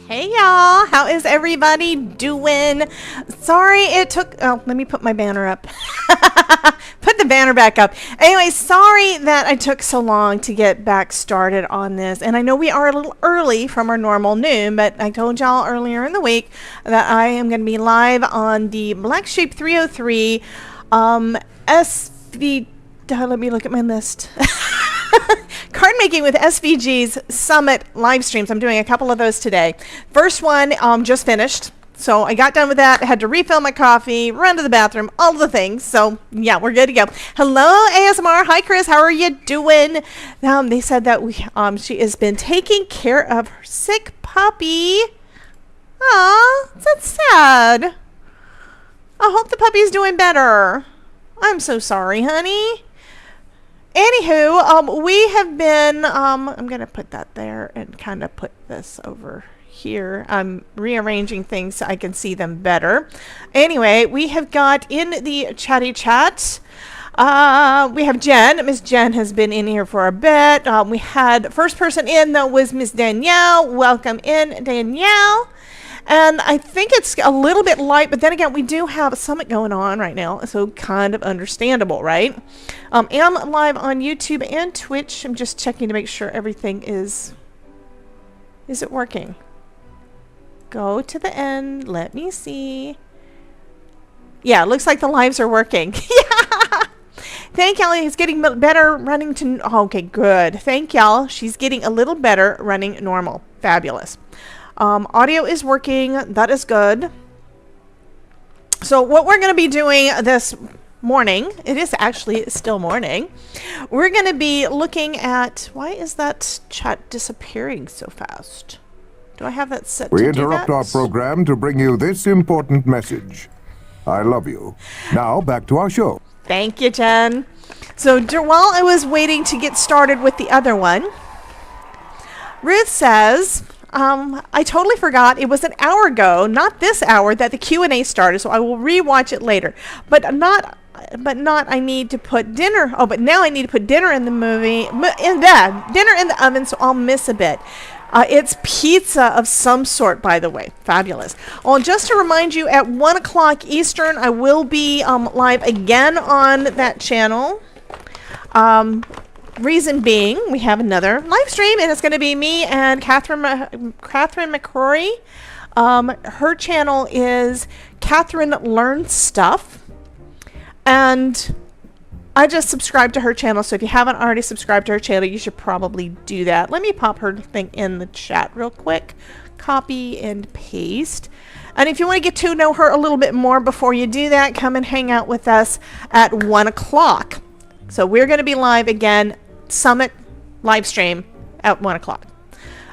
Hey y'all, how is everybody doing? Sorry it took, oh, let me put my banner up. Put the banner back up. Anyway, sorry that I took so long to get back started on this. And I know we are a little early from our normal noon, but I told y'all earlier in the week that I am going to be live on the Black Sheep 303 SV, let me look at my list. Card making with SVG's Summit live streams. I'm doing a couple of those today. First one just finished. So I got done with that. I had to refill my coffee, run to the bathroom, all the things. So yeah, we're good to go. Hello, ASMR. Hi, Chris. How are you doing? They said that she has been taking care of her sick puppy. Aw, that's sad. I hope the puppy's doing better. I'm so sorry, honey. Anywho, we have been, I'm going to put that there and kind of put this over here. I'm rearranging things so I can see them better. Anyway, we have got in the chatty chat, we have Jen. Miss Jen has been in here for a bit. We had first person in, though, was Miss Danielle. Welcome in, Danielle. And I think it's a little bit light, but then again, we do have a summit going on right now, so kind of understandable, right? Am live on YouTube and Twitch. I'm just checking to make sure everything is it working? Go to the end. Let me see. Yeah, it looks like the lives are working. Yeah. Thank y'all. He's getting better running to... Oh, okay, good. Thank y'all. She's getting a little better running normal. Fabulous. Audio is working. That is good. So what we're going to be doing this morning, it is actually still morning, we're going to be looking at, why is that chat disappearing so fast? Do I have that set to do that? We interrupt our program to bring you this important message. I love you. Now back to our show. Thank you, Jen. So while I was waiting to get started with the other one, Ruth says... I totally forgot. It was an hour ago, not this hour, that the Q&A started, so I will rewatch it later. But not I need to put dinner. Oh, but now I need to put dinner in the movie, dinner in the oven, so I'll miss a bit. It's pizza of some sort, by the way. Fabulous. Well, just to remind you, at 1 o'clock Eastern, I will be live again on that channel. Reason being, we have another live stream, and it's going to be me and Catherine McCrory. Her channel is Catherine Learns Stuff, and I just subscribed to her channel, so if you haven't already subscribed to her channel, you should probably do that. Let me pop her thing in the chat real quick. Copy and paste. And if you want to get to know her a little bit more before you do that, come and hang out with us at 1 o'clock. So we're going to be live again, Summit live stream at 1 o'clock.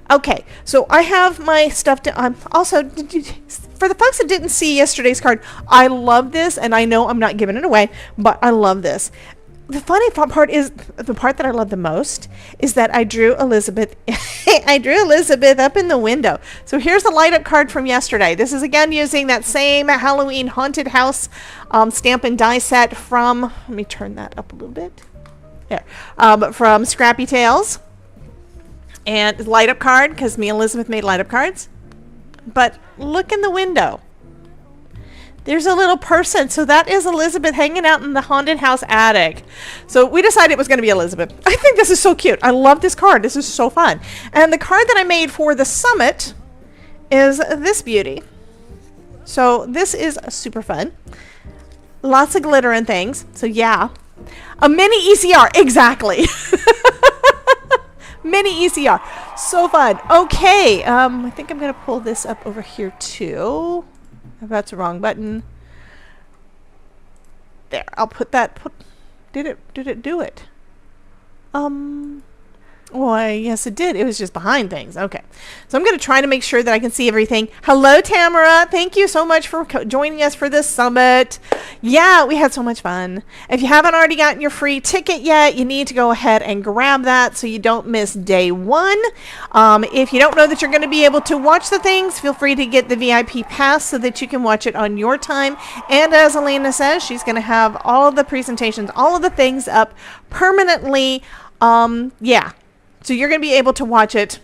Okay, so I have my stuff to also for the folks that didn't see yesterday's card, I love this, and I know I'm not giving it away, but I love this. The funny part is, the part that I love the most is that I drew Elizabeth I drew Elizabeth up in the window. So here's the light up card from yesterday. This is again using that same Halloween haunted house stamp and die set from, let me turn that up a little bit. There. From Scrappy Tales. And light up card, because me and Elizabeth made light up cards. But look in the window. There's a little person. So that is Elizabeth hanging out in the haunted house attic. So we decided it was going to be Elizabeth. I think this is so cute. I love this card. This is so fun. And the card that I made for the summit is this beauty. So this is super fun. Lots of glitter and things. So yeah. A mini ECR. Exactly. Mini ECR. So fun. Okay. I think I'm going to pull this up over here too. If that's the wrong button. There. I'll put that. Did it do it? Why, yes, it did. It was just behind things. Okay. So I'm going to try to make sure that I can see everything. Hello, Tamara. Thank you so much for joining us for this summit. Yeah, we had so much fun. If you haven't already gotten your free ticket yet, you need to go ahead and grab that so you don't miss day one. If you don't know that you're going to be able to watch the things, feel free to get the VIP pass so that you can watch it on your time. And as Elena says, she's going to have all of the presentations, all of the things up permanently. Yeah. So you're going to be able to watch it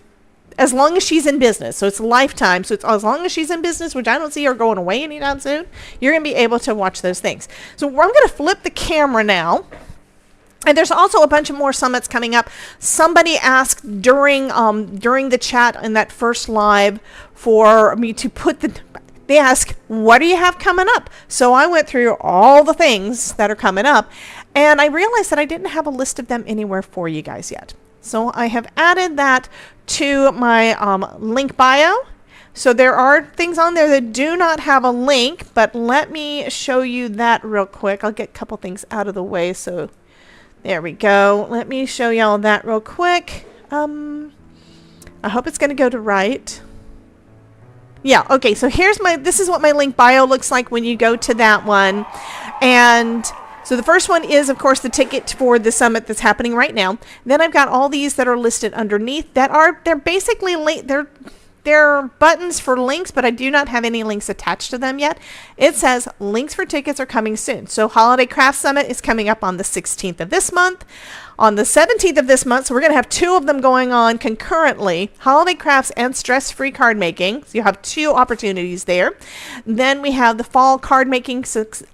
as long as she's in business. So it's a lifetime. So it's as long as she's in business, which I don't see her going away anytime soon, you're going to be able to watch those things. So I'm going to flip the camera now. And there's also a bunch of more summits coming up. Somebody asked during the chat in that first live for me to put they ask, what do you have coming up? So I went through all the things that are coming up, and I realized that I didn't have a list of them anywhere for you guys yet. So I have added that to my link bio. So there are things on there that do not have a link, but let me show you that real quick. I'll get a couple things out of the way. So there we go. Let me show y'all that real quick. I hope it's going to go to right. Yeah, okay, so this is what my link bio looks like when you go to that one. And so the first one is, of course, the ticket for the summit that's happening right now. Then I've got all these that are listed underneath they're basically they're buttons for links, but I do not have any links attached to them yet. It says links for tickets are coming soon. So Holiday Craft Summit is coming up on the 16th of this month. On the 17th of this month, so we're going to have two of them going on concurrently, Holiday Crafts and Stress-Free Card Making. So you have two opportunities there. Then we have the Fall Card Making Scrapbooking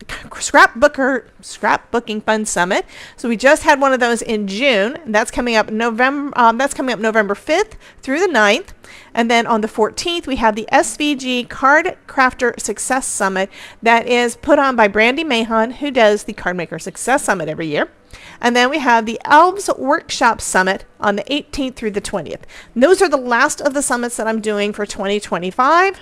Fun Summit. So we just had one of those in June. And that's coming up November 5th through the 9th. And then on the 14th, we have the SVG Card Crafter Success Summit that is put on by Brandy Mahon, who does the Card Maker Success Summit every year. And then we have the Elves Workshop Summit on the 18th through the 20th. And those are the last of the summits that I'm doing for 2025.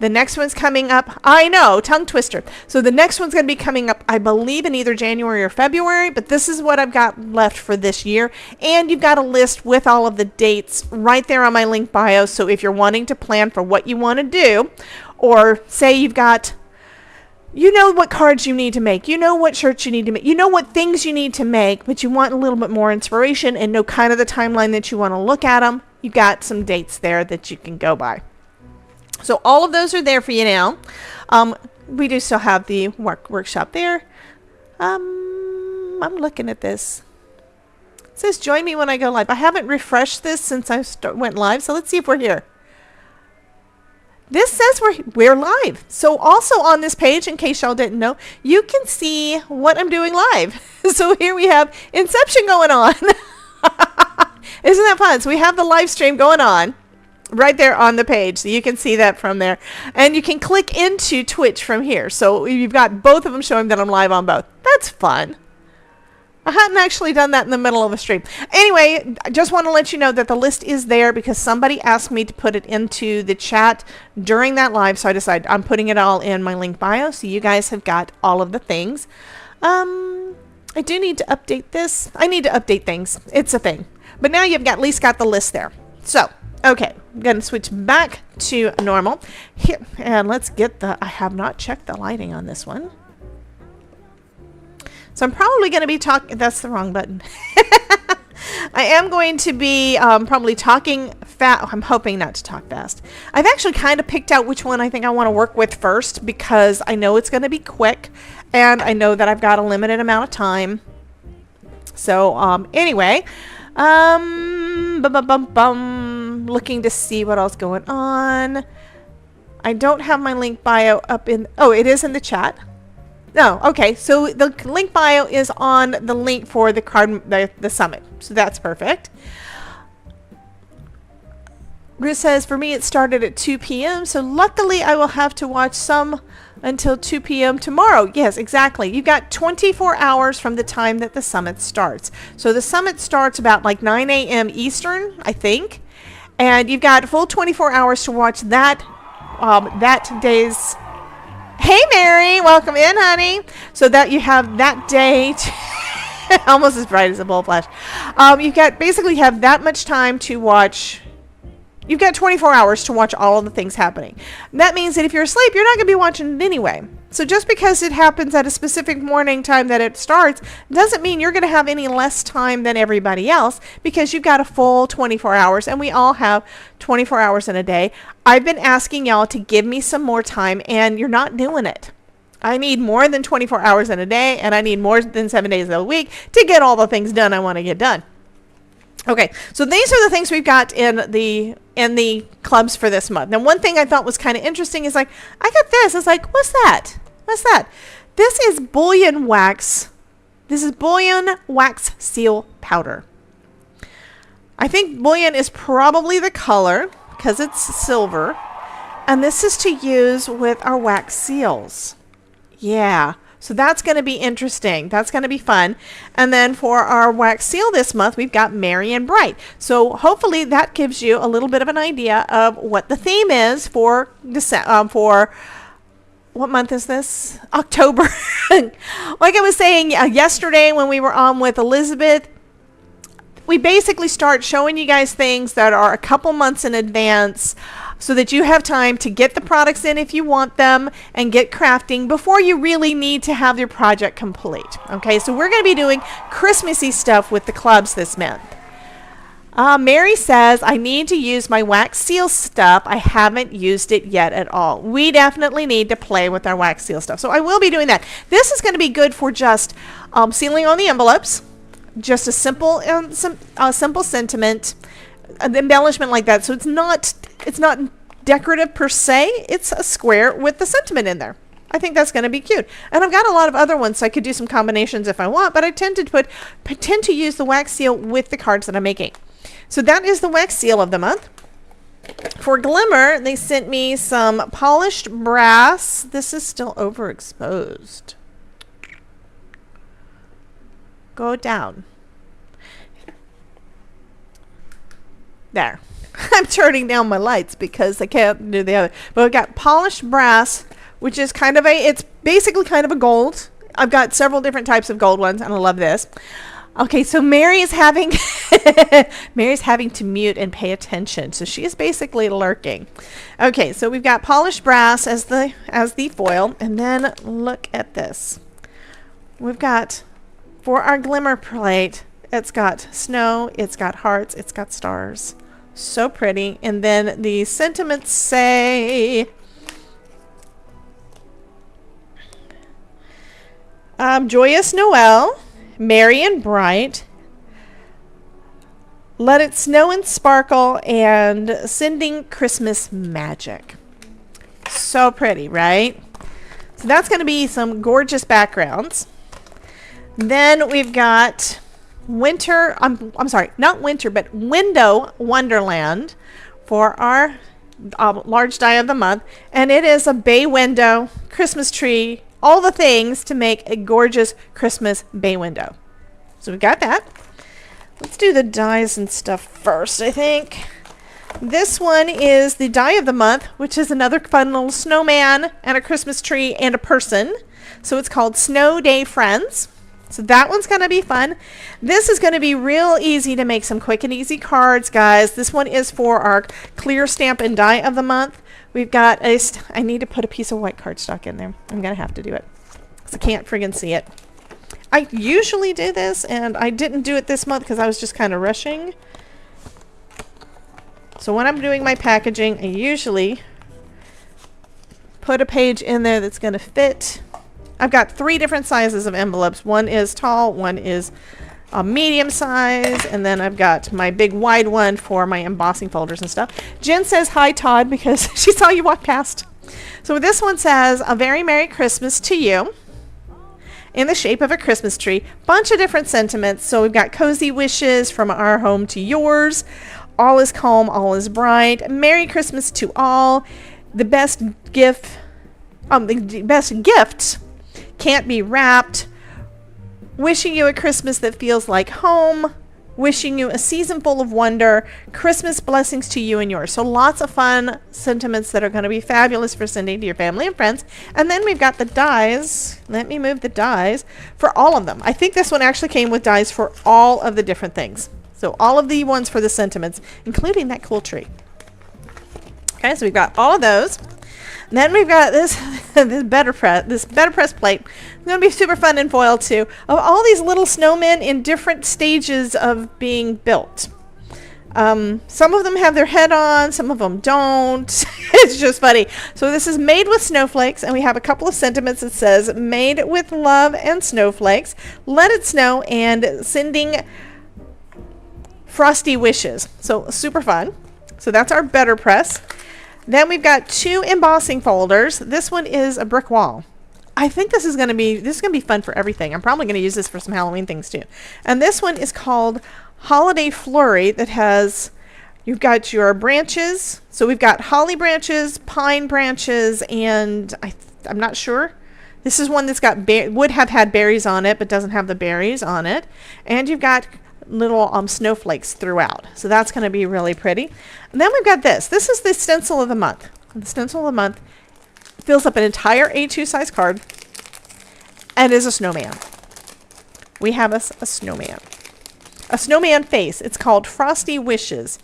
The next one's coming up. I know, tongue twister. So the next one's going to be coming up, I believe, in either January or February. But this is what I've got left for this year. And you've got a list with all of the dates right there on my link bio. So if you're wanting to plan for what you want to do, or say you've got... You know what cards you need to make. You know what shirts you need to make. You know what things you need to make, but you want a little bit more inspiration and know kind of the timeline that you want to look at them. You got some dates there that you can go by. So all of those are there for you now. We do still have the workshop there. I'm looking at this. It says join me when I go live. I haven't refreshed this since I went live, so let's see if we're here. This says we're live. So also on this page, in case y'all didn't know, you can see what I'm doing live. So here we have Inception going on. Isn't that fun? So we have the live stream going on right there on the page. So you can see that from there. And you can click into Twitch from here. So you've got both of them showing that I'm live on both. That's fun. I hadn't actually done that in the middle of a stream. Anyway, I just want to let you know that the list is there because somebody asked me to put it into the chat during that live. So I decided I'm putting it all in my link bio. So you guys have got all of the things. I do need to update this. I need to update things. It's a thing. But now you've at least got the list there. So, okay. I'm going to switch back to normal. Here, and let's get I have not checked the lighting on this one. So I'm probably going to be talking, that's the wrong button. I am going to be probably talking fast. I'm hoping not to talk fast. I've actually kind of picked out which one I think I want to work with first because I know it's going to be quick and I know that I've got a limited amount of time. So anyway, looking to see what else going on. I don't have my link bio up in, oh, it is in the chat. No, okay, so the link bio is on the link for the summit, so that's perfect. Ruth says, for me it started at 2 p.m., so luckily I will have to watch some until 2 p.m. tomorrow. Yes, exactly. You've got 24 hours from the time that the summit starts. So the summit starts about like 9 a.m. Eastern, I think, and you've got full 24 hours to watch that day's... Hey, Mary, welcome in, honey. So that you have that day, almost as bright as a bull flash. You've got basically have that much time to watch. You've got 24 hours to watch all of the things happening. And that means that if you're asleep, you're not going to be watching it anyway. So just because it happens at a specific morning time that it starts doesn't mean you're going to have any less time than everybody else because you've got a full 24 hours and we all have 24 hours in a day. I've been asking y'all to give me some more time and you're not doing it. I need more than 24 hours in a day and I need more than 7 days a week to get all the things done I want to get done. Okay, so these are the things we've got in the clubs for this month. Now, one thing I thought was kind of interesting is like, I got this. It's like, what's that? What's that? This is bullion wax. This is bullion wax seal powder. I think bullion is probably the color because it's silver. And this is to use with our wax seals. Yeah. So that's going to be interesting. That's going to be fun. And then for our wax seal this month, we've got Merry and Bright. So hopefully that gives you a little bit of an idea of what the theme is for for what month is this? October. Like I was saying yesterday when we were on with Elizabeth, we basically start showing you guys things that are a couple months in advance so that you have time to get the products in if you want them and get crafting before you really need to have your project complete. Okay, so we're going to be doing Christmassy stuff with the clubs this month. Mary says, I need to use my wax seal stuff. I haven't used it yet at all. We definitely need to play with our wax seal stuff. So I will be doing that. This is going to be good for just sealing on the envelopes, just a simple simple sentiment, an embellishment like that. So it's not decorative per se. It's a square with the sentiment in there. I think that's going to be cute. And I've got a lot of other ones, so I could do some combinations if I want, but I tend to use the wax seal with the cards that I'm making. So that is the wax seal of the month. For Glimmer, they sent me some polished brass. This is still overexposed. Go down. There. I'm turning down my lights because I can't do the other. But I've got polished brass, which is kind of it's basically kind of a gold. I've got several different types of gold ones, and I love this. Okay, so Mary is having Mary's having to mute and pay attention, so she is basically lurking. Okay, so we've got polished brass as the foil, and then look at this. We've got for our Glimmer plate, it's got snow, it's got hearts, it's got stars. So pretty. And then the sentiments say Joyous Noel, Merry and Bright, Let It Snow and Sparkle, and Sending Christmas Magic. So pretty, right? So that's going to be some gorgeous backgrounds. Then we've got winter, I'm sorry, not winter, but window wonderland for our large die of the month. And it is a bay window, Christmas tree, all the things to make a gorgeous Christmas bay window. So we've got that. Let's do the dies and stuff first, I think. This one is the die of the month, which is another fun little snowman and a Christmas tree and a person. So it's called Snow Day Friends. So that one's going to be fun. This is going to be real easy to make some quick and easy cards, guys. This one is for our clear stamp and die of the month. We've got I need to put a piece of white cardstock in there. I'm going to have to do it because I can't friggin' see it. I usually do this, and I didn't do it this month because I was just kind of rushing. So when I'm doing my packaging, I usually put a page in there that's going to fit. I've got 3 different sizes of envelopes. One is tall, one is a medium size, and then I've got my big wide one for my embossing folders and stuff. Jen says hi, Todd, because she saw you walk past. So this one says, a very Merry Christmas to you, in the shape of a Christmas tree. Bunch of different sentiments. So we've got cozy wishes from our home to yours. All is calm, all is bright. Merry Christmas to all. The best gift, the best gifts can't be wrapped. Wishing you a Christmas that feels like home. Wishing you a season full of wonder. Christmas blessings to you and yours. So lots of fun sentiments that are going to be fabulous for sending to your family and friends. And then we've got the dies. Let me move the dies for all of them. I think this one actually came with dies for all of the different things. So all of the ones for the sentiments, including that cool tree. Okay, so we've got all of those. And then we've got this BetterPress plate. It's going to be super fun in foil too. Of all these little snowmen in different stages of being built. Some of them have their head on, some of them don't. It's just funny. So this is made with snowflakes, and we have a couple of sentiments that says, made with love and snowflakes, let it snow, and sending Frosty Wishes. So super fun. So that's our BetterPress. Then we've got 2 embossing folders. This one is a brick wall. I think this is going to be fun for everything. I'm probably going to use this for some Halloween things too. And this one is called Holiday Flurry. That has, you've got your branches. So we've got holly branches, pine branches, and I'm not sure. This is one that's got would have had berries on it, but doesn't have the berries on it. And you've got little snowflakes throughout. So that's going to be really pretty. And then we've got this. This is the stencil of the month. The stencil of the month fills up an entire A2 size card and is a snowman. We have a snowman. A snowman face. It's called Frosty Wishes.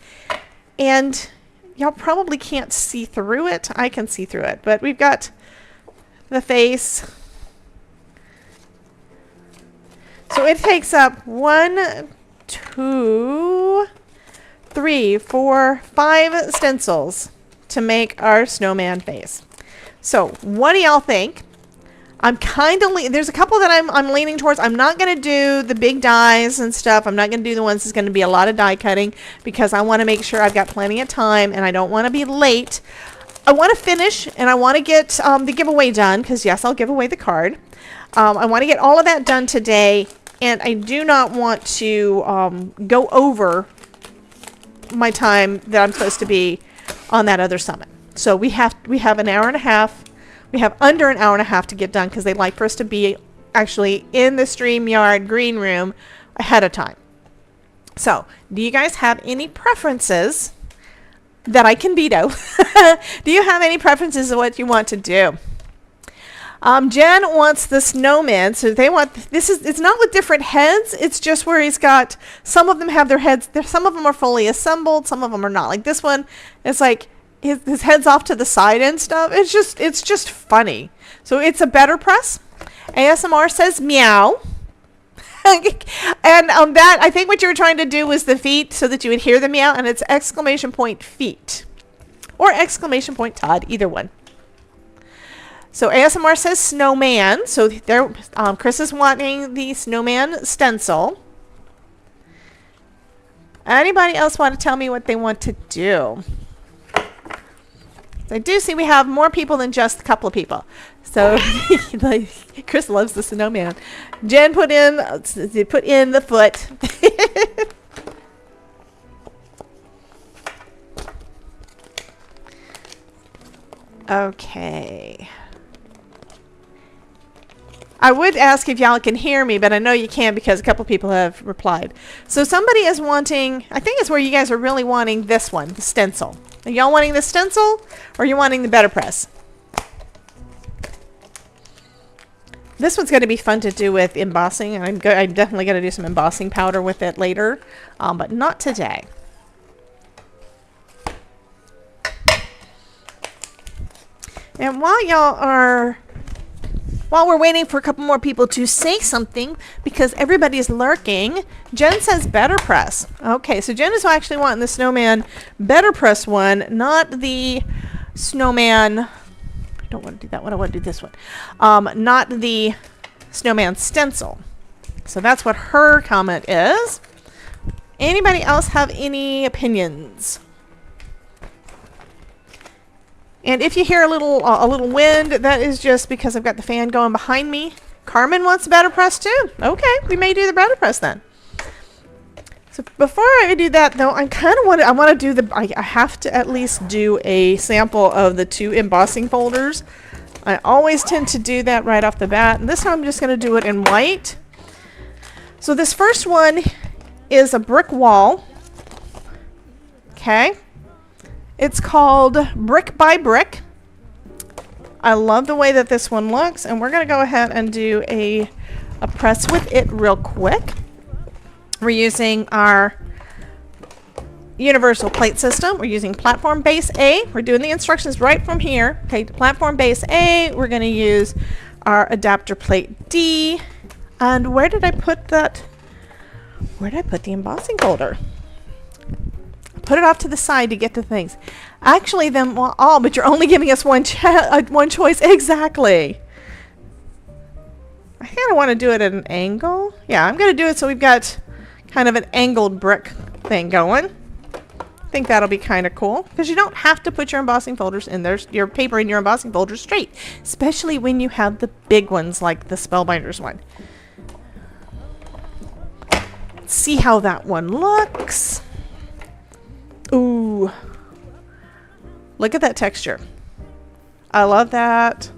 And y'all probably can't see through it. I can see through it. But we've got the face. So it takes up 1, 2, 3, 4, 5 stencils to make our snowman face. So what do y'all think? I'm kind of there's a couple that I'm leaning towards. I'm not going to do the big dies and stuff. I'm not going to do the ones that's going to be a lot of die cutting because I want to make sure I've got plenty of time and I don't want to be late. I want to finish and I want to get the giveaway done because yes, I'll give away the card. I want to get all of that done today, and I do not want to go over my time that I'm supposed to be on that other summit. So we have an hour and a half. We have under an hour and a half to get done because they like for us to be actually in the StreamYard green room ahead of time. So do you guys have any preferences that I can veto? Do you have any preferences of what you want to do? Jen wants the snowman, so they want it's not with different heads, it's just where he's got, some of them have their heads, some of them are fully assembled, some of them are not. Like this one, it's like his head's off to the side and stuff. It's just funny. So it's a BetterPress. ASMR says meow. And that, I think what you were trying to do was the feet so that you would hear the meow, and it's exclamation point feet or exclamation point Todd, either one. So ASMR says snowman. So there, Chris is wanting the snowman stencil. Anybody else want to tell me what they want to do? So I do see we have more people than just a couple of people. So Chris loves the snowman. Jen put in the foot. Okay. I would ask if y'all can hear me, but I know you can't because a couple people have replied. So somebody is wanting, I think it's where you guys are really wanting this one, the stencil. Are y'all wanting the stencil or are you wanting the BetterPress? This one's going to be fun to do with embossing. I'm definitely going to do some embossing powder with it later, but not today. And while we're waiting for a couple more people to say something, because everybody's lurking, Jen says BetterPress. Okay, so Jen is actually wanting the snowman BetterPress one, not the snowman. I don't want to do that one. I want to do this one. Not the snowman stencil. So that's what her comment is. Anybody else have any opinions? And if you hear a little wind, that is just because I've got the fan going behind me. Carmen wants BetterPress too. Okay, we may do the BetterPress then. So before I do that though, I have to at least do a sample of the 2 embossing folders. I always tend to do that right off the bat. And this time I'm just going to do it in white. So this first one is a brick wall. Okay. It's called Brick by Brick. I love the way that this one looks, and we're going to go ahead and do a press with it real quick. We're using our universal plate system. We're using platform base A. We're doing the instructions right from here. Okay, platform base A. We're going to use our adapter plate D. And where did I put that? Where did I put the embossing folder? Put it off to the side to get to things. Actually, then, well, but you're only giving us one choice. Exactly. I kind of want to do it at an angle. Yeah, I'm going to do it so we've got kind of an angled brick thing going. I think that'll be kind of cool because you don't have to put your embossing folders in there, your paper in your embossing folder straight, especially when you have the big ones like the Spellbinders one. Let's see how that one looks. Ooh. Look at that texture. I love that.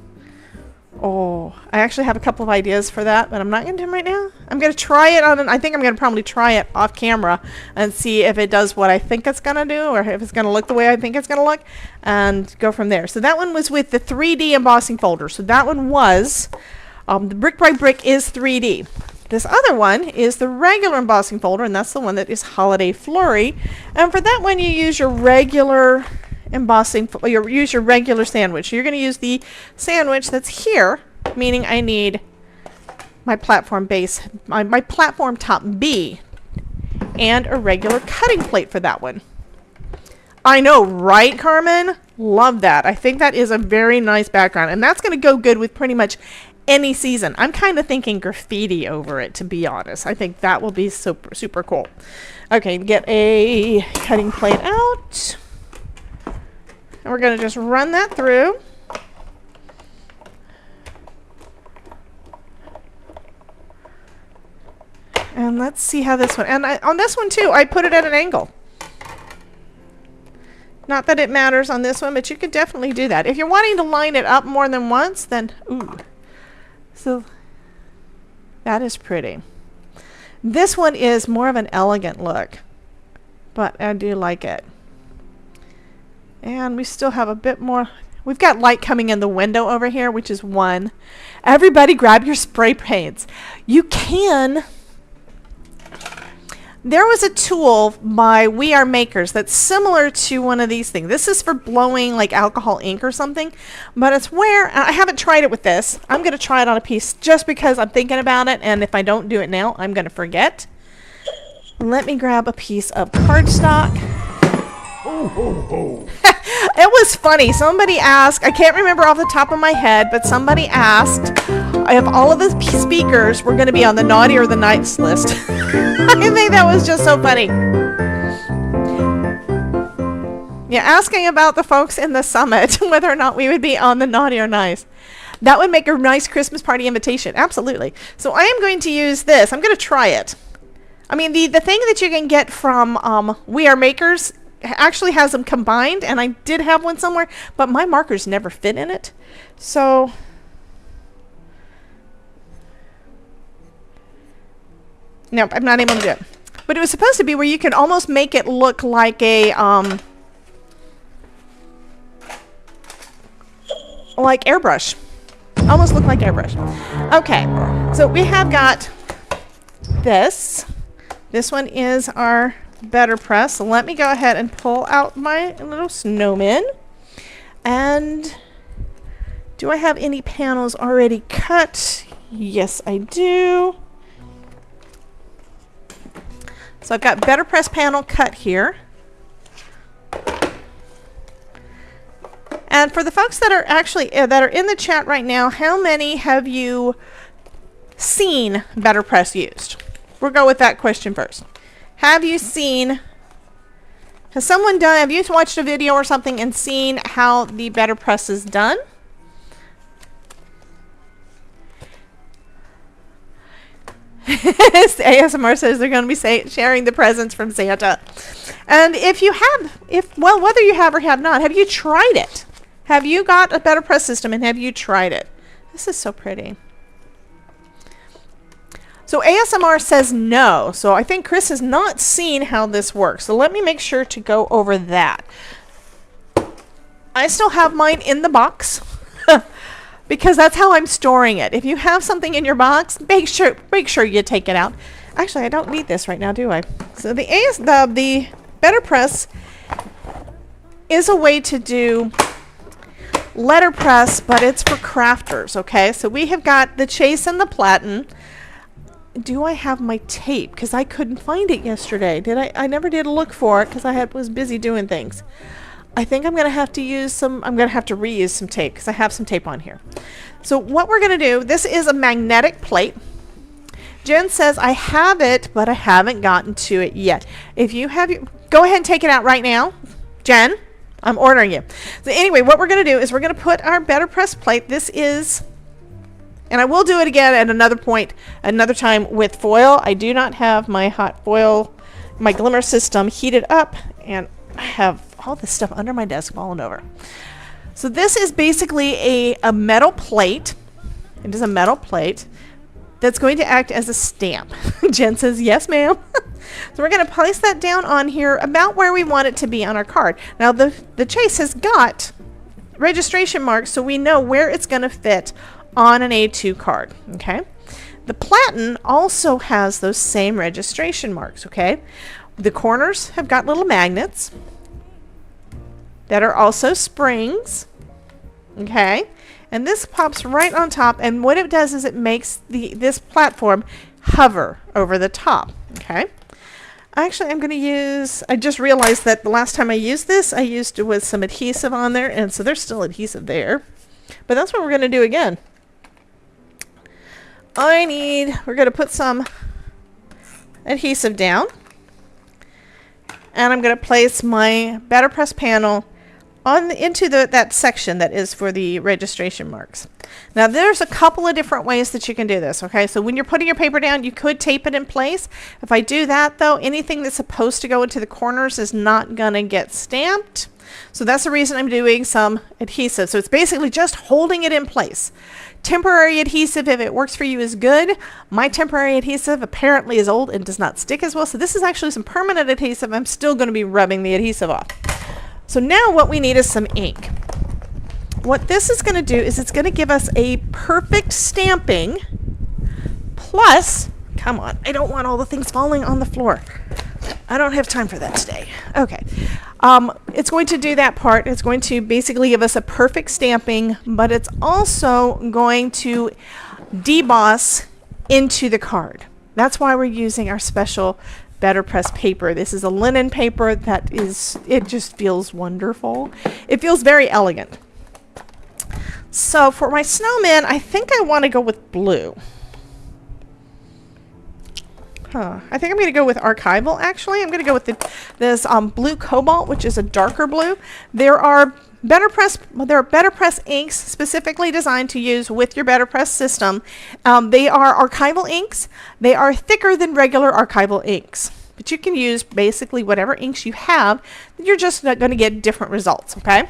Oh, I actually have a couple of ideas for that, but I'm not going to do them right now. I'm going to try it on, I think I'm going to probably try it off camera and see if it does what I think it's going to do, or if it's going to look the way I think it's going to look, and go from there. So that one was with the 3D embossing folder. So that one was, the Brick by Brick is 3D. This other one is the regular embossing folder, and that's the one that is Holiday Flurry. And for that one, you use your regular embossing, you use your regular sandwich. You're going to use the sandwich that's here, meaning I need my platform base, my platform top B, and a regular cutting plate for that one. I know, right, Carmen? Love that. I think that is a very nice background, and that's going to go good with pretty much any season. I'm kind of thinking graffiti over it, to be honest. I think that will be super, super cool. Okay, get a cutting plate out. And we're going to just run that through. And let's see how this one, and on this one too, I put it at an angle. Not that it matters on this one, but you could definitely do that. If you're wanting to line it up more than once, then, ooh. So, that is pretty. This one is more of an elegant look, but I do like it. And we still have a bit more. We've got light coming in the window over here, which is one. Everybody grab your spray paints. You can. There was a tool by We Are Makers that's similar to one of these things. This is for blowing like alcohol ink or something, but it's where, I haven't tried it with this. I'm going to try it on a piece just because I'm thinking about it, and if I don't do it now, I'm going to forget. Let me grab a piece of cardstock. Ho, ho, ho. It was funny. Somebody asked, I can't remember off the top of my head, but somebody asked if all of the speakers were going to be on the naughty or the nice list. I think that was just so funny. Yeah, asking about the folks in the summit, whether or not we would be on the naughty or nice. That would make a nice Christmas party invitation. Absolutely. So I am going to use this. I'm going to try it. I mean, the thing that you can get from We Are Makers actually has them combined, and I did have one somewhere, but my markers never fit in it. So nope, I'm not able to do it. But it was supposed to be where you could almost make it look like a like airbrush. Almost look like airbrush. Okay, so we have got this. This one is our BetterPress. So let me go ahead and pull out my little snowman. And do I have any panels already cut? Yes, I do. So I've got BetterPress panel cut here. And for the folks that are actually that are in the chat right now, how many have you seen BetterPress used? We'll go with that question first. Have you seen, has someone done, have you watched a video or something and seen how the BetterPress is done? ASMR says they're going to be sharing the presents from Santa. And if you have, well, whether you have or have not, have you tried it? Have you got a BetterPress system and have you tried it? This is so pretty. So ASMR says no. So I think Chris has not seen how this works. So let me make sure to go over that. I still have mine in the box because that's how I'm storing it. If you have something in your box, make sure you take it out. Actually, I don't need this right now, do I? So the BetterPress is a way to do letterpress, but it's for crafters, okay? So we have got the Chase and the Platen. Do I have my tape? Because I couldn't find it yesterday. Did I? I never did look for it because I was busy doing things. I think I'm going to have to use some, I'm going to have to reuse some tape because I have some tape on here. So what we're going to do, this is a magnetic plate. Jen says, I have it, but I haven't gotten to it yet. If you have your, go ahead and take it out right now. Jen, I'm ordering you. So anyway, what we're going to do is we're going to put our BetterPress plate. This is, and I will do it again at another point, another time with foil. I do not have my hot foil, my glimmer system heated up, and I have all this stuff under my desk falling over. So this is basically a metal plate. It is a metal plate that's going to act as a stamp. Jen says, yes, ma'am. So we're going to place that down on here about where we want it to be on our card. Now the chase has got registration marks, so we know where it's going to fit on an A2 card. Okay. The platen also has those same registration marks. Okay. The corners have got little magnets that are also springs. Okay. And this pops right on top, and what it does is it makes this platform hover over the top. Okay. Actually, I'm going to use, I just realized that the last time I used this, I used it with some adhesive on there, and so there's still adhesive there. But that's what we're going to do again. We're going to put some adhesive down, and I'm going to place my BetterPress panel into that section that is for the registration marks. Now there's a couple of different ways that you can do this. Okay, so when you're putting your paper down, you could tape it in place. If I do that though, anything that's supposed to go into the corners is not gonna get stamped. So that's the reason I'm doing some adhesive. So it's basically just holding it in place. Temporary adhesive, if it works for you, is good. My temporary adhesive apparently is old and does not stick as well. So this is actually some permanent adhesive. I'm still going to be rubbing the adhesive off. So now what we need is some ink. What this is going to do is it's going to give us a perfect stamping plus, come on, I don't want all the things falling on the floor. I don't have time for that today. Okay. It's going to do that part. It's going to basically give us a perfect stamping, but it's also going to deboss into the card. That's why we're using our special BetterPress paper. This is a linen paper that it just feels wonderful. It feels very elegant. So for my snowman, I think I want to go with blue. I think I'm going to go with archival, actually. I'm going to go with this blue cobalt, which is a darker blue. There are BetterPress inks specifically designed to use with your BetterPress system. They are archival inks. They are thicker than regular archival inks, but you can use basically whatever inks you have. You're just going to get different results, okay?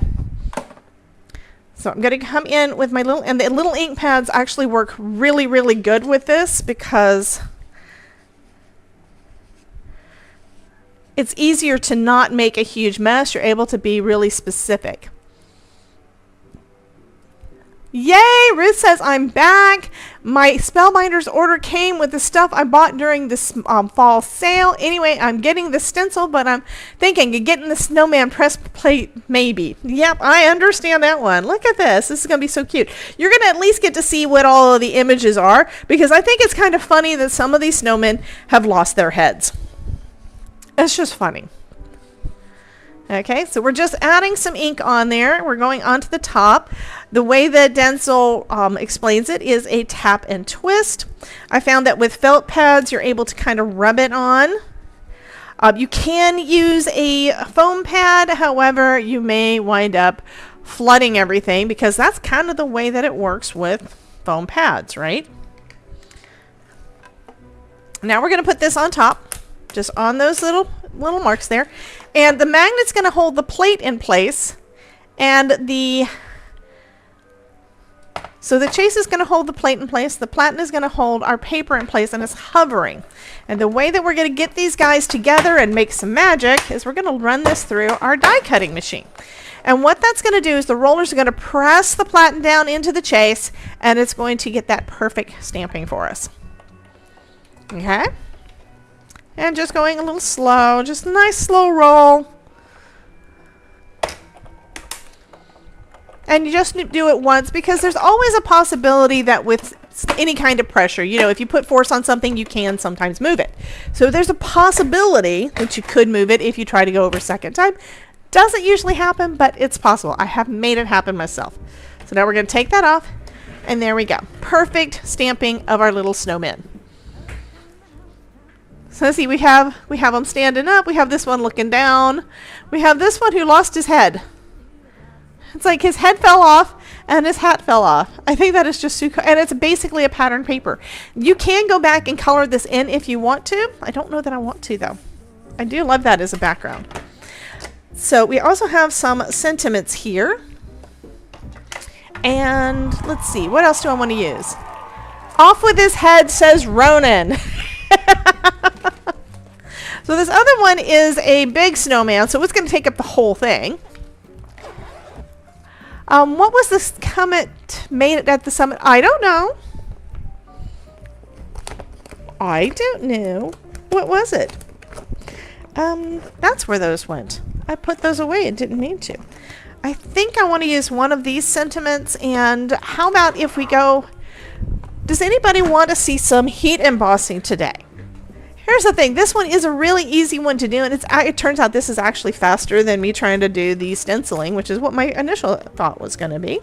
So I'm going to come in with my and the little ink pads actually work really, really good with this because it's easier to not make a huge mess. You're able to be really specific. Yay! Ruth says, I'm back. My Spellbinders order came with the stuff I bought during this fall sale. Anyway, I'm getting the stencil, but I'm thinking of getting the snowman press plate maybe. Yep, I understand that one. Look at this. This is going to be so cute. You're going to at least get to see what all of the images are, because I think it's kind of funny that some of these snowmen have lost their heads. It's just funny. Okay, so we're just adding some ink on there. We're going onto the top. The way that Denzel explains it is a tap and twist. I found that with felt pads, you're able to kind of rub it on. You can use a foam pad, however, you may wind up flooding everything because that's kind of the way that it works with foam pads, right? Now we're going to put this on top, just on those little marks there. And the magnet's going to hold the plate in place, and so the chase is going to hold the plate in place, the platen is going to hold our paper in place, and it's hovering. And the way that we're going to get these guys together and make some magic is we're going to run this through our die cutting machine. And what that's going to do is the rollers are going to press the platen down into the chase, and it's going to get that perfect stamping for us. Okay? And just going a little slow, just a nice slow roll. And you just do it once because there's always a possibility that with any kind of pressure, you know, if you put force on something, you can sometimes move it. So there's a possibility that you could move it if you try to go over a second time. Doesn't usually happen, but it's possible. I have made it happen myself. So now we're going to take that off, and there we go. Perfect stamping of our little snowman. So let's see, we have them standing up. We have this one looking down. We have this one who lost his head. It's like his head fell off and his hat fell off. I think that is just super, and it's basically a pattern paper. You can go back and color this in if you want to. I don't know that I want to though. I do love that as a background. So we also have some sentiments here. And let's see, what else do I want to use? Off with his head, says Ronan. So this other one is a big snowman, so it's going to take up the whole thing. What was this comet made at the summit? I don't know. I don't know. What was it? That's where those went. I put those away and didn't mean to. I think I want to use one of these sentiments, and how about if we go... Does anybody want to see some heat embossing today? Here's the thing. This one is a really easy one to do, and it turns out this is actually faster than me trying to do the stenciling, which is what my initial thought was going to be.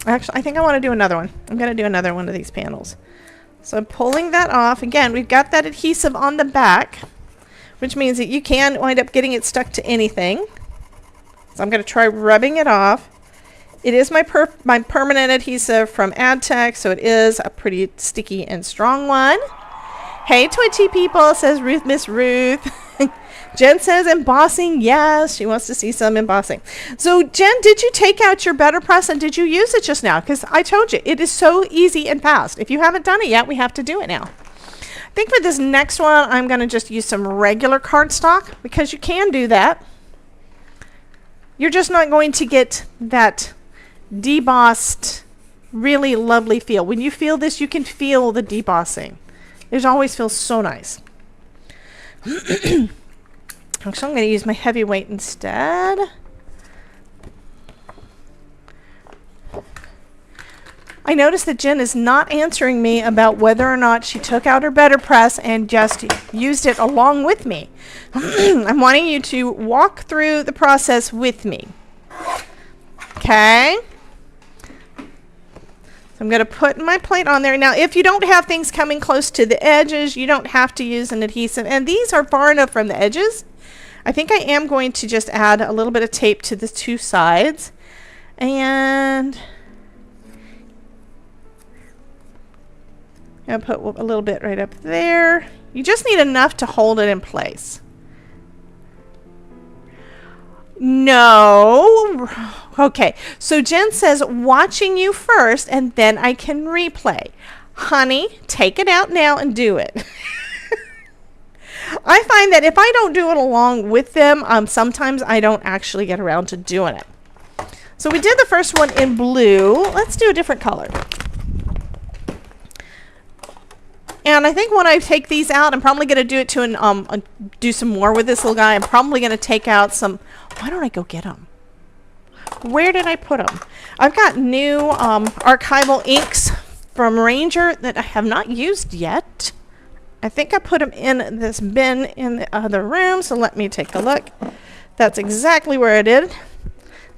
Actually, I think I want to do another one. I'm going to do another one of these panels. So I'm pulling that off. Again, we've got that adhesive on the back, which means that you can wind up getting it stuck to anything. So I'm going to try rubbing it off. It is my permanent adhesive from AdTech, so it is a pretty sticky and strong one. Hey, Twitchy people, says Miss Ruth. Jen says embossing. Yes, she wants to see some embossing. So, Jen, did you take out your BetterPress and did you use it just now? Because I told you, it is so easy and fast. If you haven't done it yet, we have to do it now. I think for this next one, I'm going to just use some regular cardstock because you can do that. You're just not going to get that debossed, really lovely feel. When you feel this, you can feel the debossing. It always feels so nice. Actually, I'm going to use my heavyweight instead. I noticed that Jen is not answering me about whether or not she took out her BetterPress and just used it along with me. I'm wanting you to walk through the process with me. Okay? So I'm going to put my plate on there. Now, if you don't have things coming close to the edges, you don't have to use an adhesive. And these are far enough from the edges. I think I am going to just add a little bit of tape to the two sides. And I'm going to put a little bit right up there. You just need enough to hold it in place. No. Okay, so Jen says watching you first and then I can replay. Honey, take it out now and do it. I find that if I don't do it along with them, sometimes I don't actually get around to doing it. So we did the first one in blue. Let's do a different color. And I think when I take these out, I'm probably going to do it to do some more with this little guy. I'm probably going to take out some. Why don't I go get them? Where did I put them? I've got new archival inks from Ranger that I have not used yet. I think I put them in this bin in the other room, so let me take a look. That's exactly where I did.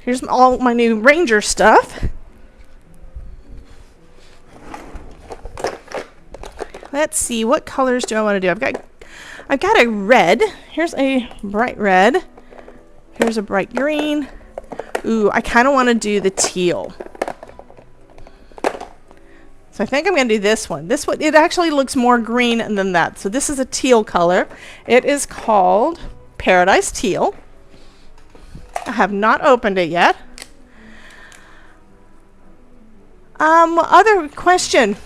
Here's all my new Ranger stuff. Let's see, what colors do I want to do? I've got a red. Here's a bright red. Here's a bright green. Ooh, I kind of want to do the teal. So I think I'm going to do this one. This one, it actually looks more green than that. So this is a teal color. It is called Paradise Teal. I have not opened it yet. Other question.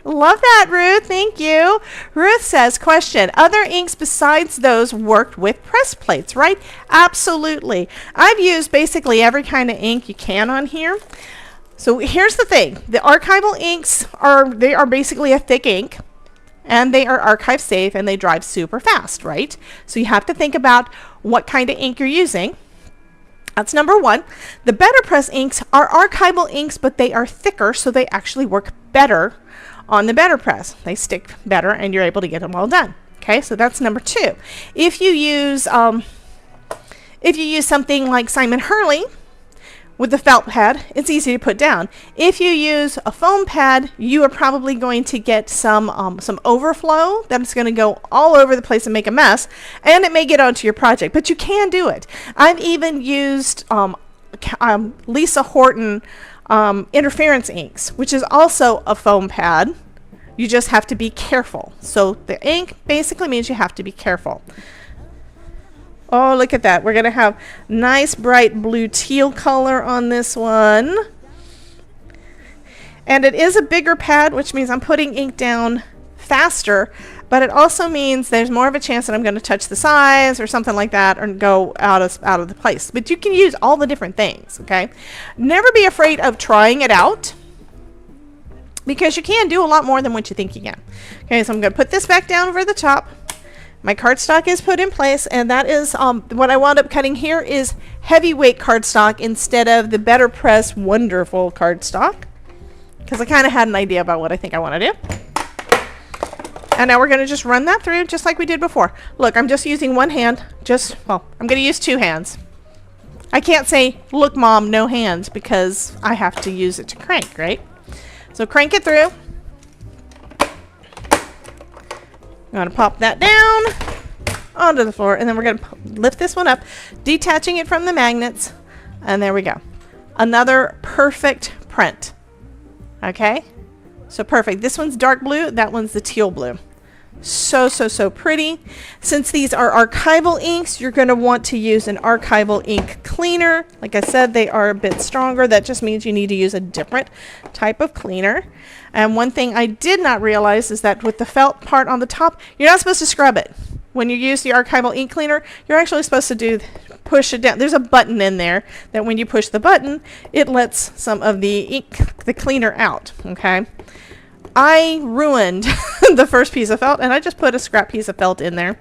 Love that, Ruth. Thank you. Ruth says, question, other inks besides those worked with press plates, right? Absolutely. I've used basically every kind of ink you can on here. So here's the thing. The archival inks are basically a thick ink, and they are archive safe, and they dry super fast, right? So you have to think about what kind of ink you're using. That's number one. The BetterPress inks are archival inks, but they are thicker, so they actually work better on the BetterPress. They stick better and you're able to get them all done. Okay, so that's number two. If you use something like Simon Hurley, With the felt pad, it's easy to put down. If you use a foam pad, you are probably going to get some overflow that's going to go all over the place and make a mess, and it may get onto your project, but you can do it. I've even used Lisa Horton interference inks, which is also a foam pad. You just have to be careful. So the ink basically means you have to be careful. Oh, look at that. We're going to have nice bright blue teal color on this one. And it is a bigger pad, which means I'm putting ink down faster, but it also means there's more of a chance that I'm going to touch the size or something like that or go out of the place. But you can use all the different things, okay? Never be afraid of trying it out, because you can do a lot more than what you think you can. Okay, so I'm going to put this back down over the top. My cardstock is put in place, and that is what I wound up cutting here is heavyweight cardstock instead of the BetterPress wonderful cardstock, because I kind of had an idea about what I think I want to do. And now we're going to just run that through just like we did before. Look, I'm just using one hand. I'm going to use two hands. I can't say, look, Mom, no hands, because I have to use it to crank, right? So crank it through. I'm going to pop that down onto the floor, and then we're going to lift this one up, detaching it from the magnets, and there we go. Another perfect print. Okay? So perfect. This one's dark blue, that one's the teal blue. So, so, so pretty. Since these are archival inks, you're going to want to use an archival ink cleaner. Like I said, they are a bit stronger. That just means you need to use a different type of cleaner. And one thing I did not realize is that with the felt part on the top, you're not supposed to scrub it. When you use the archival ink cleaner, you're actually supposed to push it down. There's a button in there that when you push the button, it lets some of the ink, the cleaner out, okay? I ruined the first piece of felt, and I just put a scrap piece of felt in there.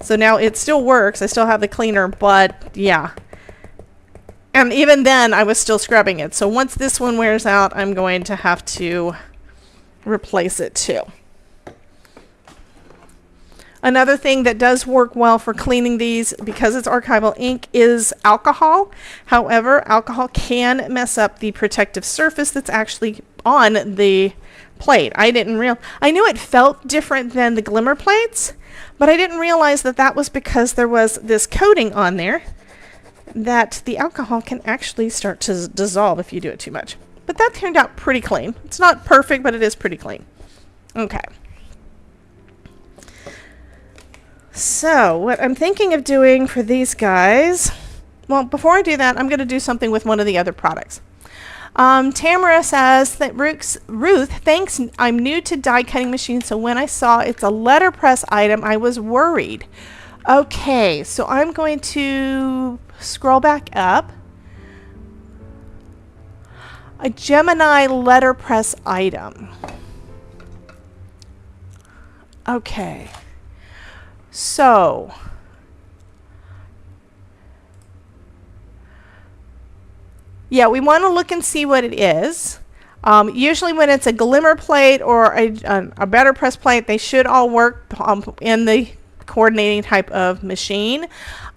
So now it still works. I still have the cleaner, but yeah. And even then, I was still scrubbing it. So once this one wears out, I'm going to have to replace it too. Another thing that does work well for cleaning these, because it's archival ink, is alcohol. However, alcohol can mess up the protective surface that's actually on the plate. I knew it felt different than the glimmer plates, but I didn't realize that that was because there was this coating on there that the alcohol can actually start to dissolve if you do it too much. But that turned out pretty clean. It's not perfect, but it is pretty clean. Okay. So what I'm thinking of doing for these guys, well, before I do that, I'm going to do something with one of the other products. Tamara says that Ruth, thanks. I'm new to die cutting machines, so when I saw it's a letterpress item, I was worried. Okay, so I'm going to scroll back up. A Gemini letterpress item. Okay. So yeah, we want to look and see what it is. Usually when it's a glimmer plate or a BetterPress plate, they should all work in the coordinating type of machine.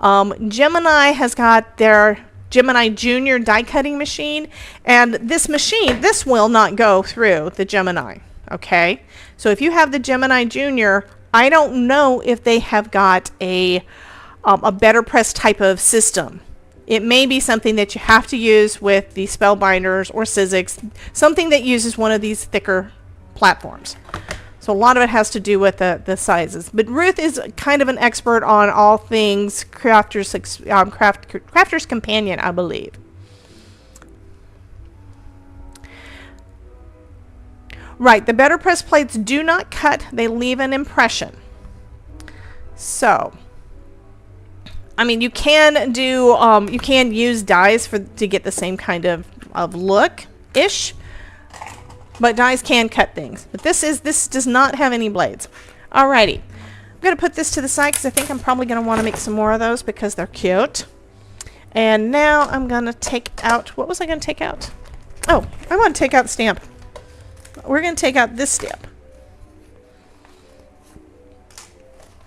Gemini has got their Gemini Junior die cutting machine, and this will not go through the Gemini. Okay, so if you have the Gemini Junior, I don't know if they have got a BetterPress type of system. It may be something that you have to use with the Spellbinders or Sizzix, something that uses one of these thicker platforms. So a lot of it has to do with the sizes. But Ruth is kind of an expert on all things Crafter's Companion, I believe. Right, the BetterPress plates do not cut, they leave an impression. So I mean, you can do you can use dies to get the same kind of look ish, but dies can cut things. But this does not have any blades. Alrighty, I'm gonna put this to the side because I think I'm probably gonna want to make some more of those because they're cute. And now I'm gonna take out, what was I gonna take out? Oh, I want to take out the stamp. We're gonna take out this stamp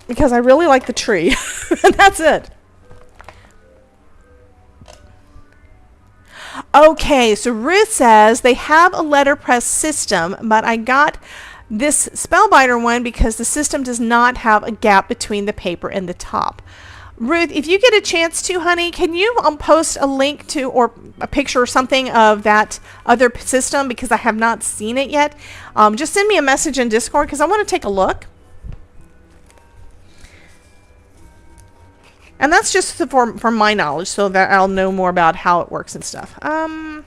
because I really like the tree. And that's it. Okay, so Ruth says they have a letterpress system, but I got this Spellbinder one because the system does not have a gap between the paper and the top. Ruth, if you get a chance to, honey, can you post a link to or a picture or something of that other system, because I have not seen it yet. Just send me a message in Discord because I want to take a look. And that's just from my knowledge, so that I'll know more about how it works and stuff. I'm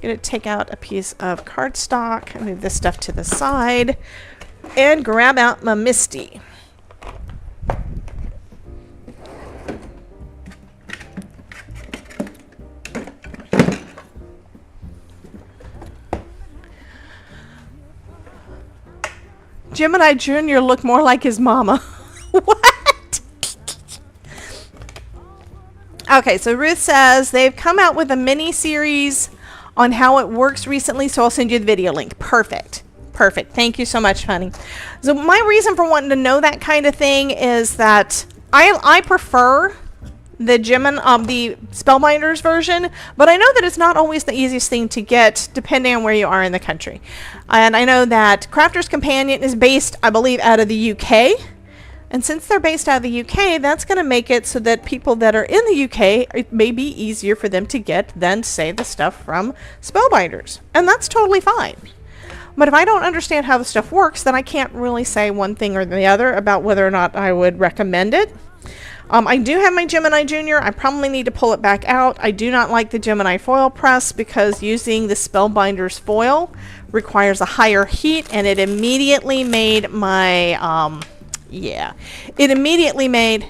going to take out a piece of cardstock and move this stuff to the side and grab out my Misty. Gemini Jr. looked more like his mama. What? Okay, so Ruth says they've come out with a mini series on how it works recently, so I'll send you the video link. Perfect. Perfect. Thank you so much, honey. So my reason for wanting to know that kind of thing is that I prefer the the Spellbinders version, but I know that it's not always the easiest thing to get depending on where you are in the country. And I know that Crafter's Companion is based, I believe, out of the UK. And since they're based out of the UK, that's going to make it so that people that are in the UK, it may be easier for them to get than, say, the stuff from Spellbinders. And that's totally fine. But if I don't understand how the stuff works, then I can't really say one thing or the other about whether or not I would recommend it. I do have my Gemini Jr. I probably need to pull it back out. I do not like the Gemini foil press because using the Spellbinders foil requires a higher heat, and it immediately made my, it immediately made,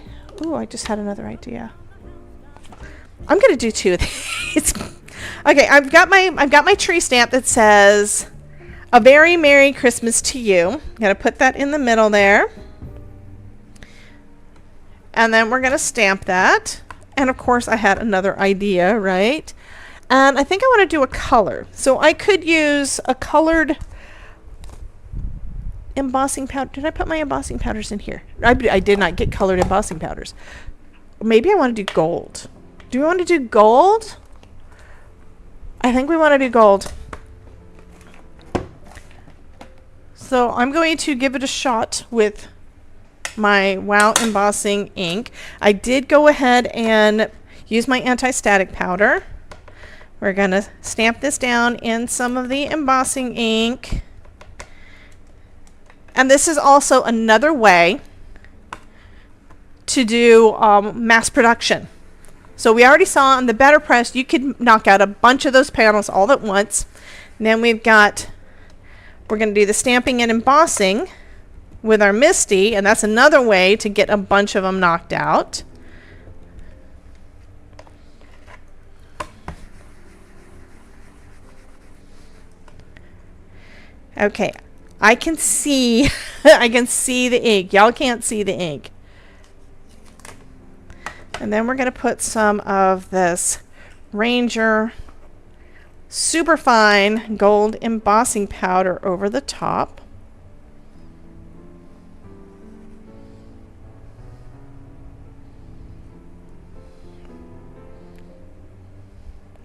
ooh, I just had another idea. I'm going to do two of these. Okay, I've got my tree stamp that says, "A very Merry Christmas to you." I'm going to put that in the middle there. And then we're going to stamp that. And of course I had another idea, right? And I think I want to do a color. So I could use a colored embossing powder. Did I put my embossing powders in here? I did not get colored embossing powders. Maybe I want to do gold. Do we want to do gold? I think we want to do gold. So I'm going to give it a shot with my Wow embossing ink. I did go ahead and use my anti-static powder. We're going to stamp this down in some of the embossing ink. And this is also another way to do mass production. So we already saw on the BetterPress you could knock out a bunch of those panels all at once. And then we're going to do the stamping and embossing with our Misty, and that's another way to get a bunch of them knocked out. Okay, I can see I can see the ink. Y'all can't see the ink. And then we're going to put some of this Ranger super fine gold embossing powder over the top.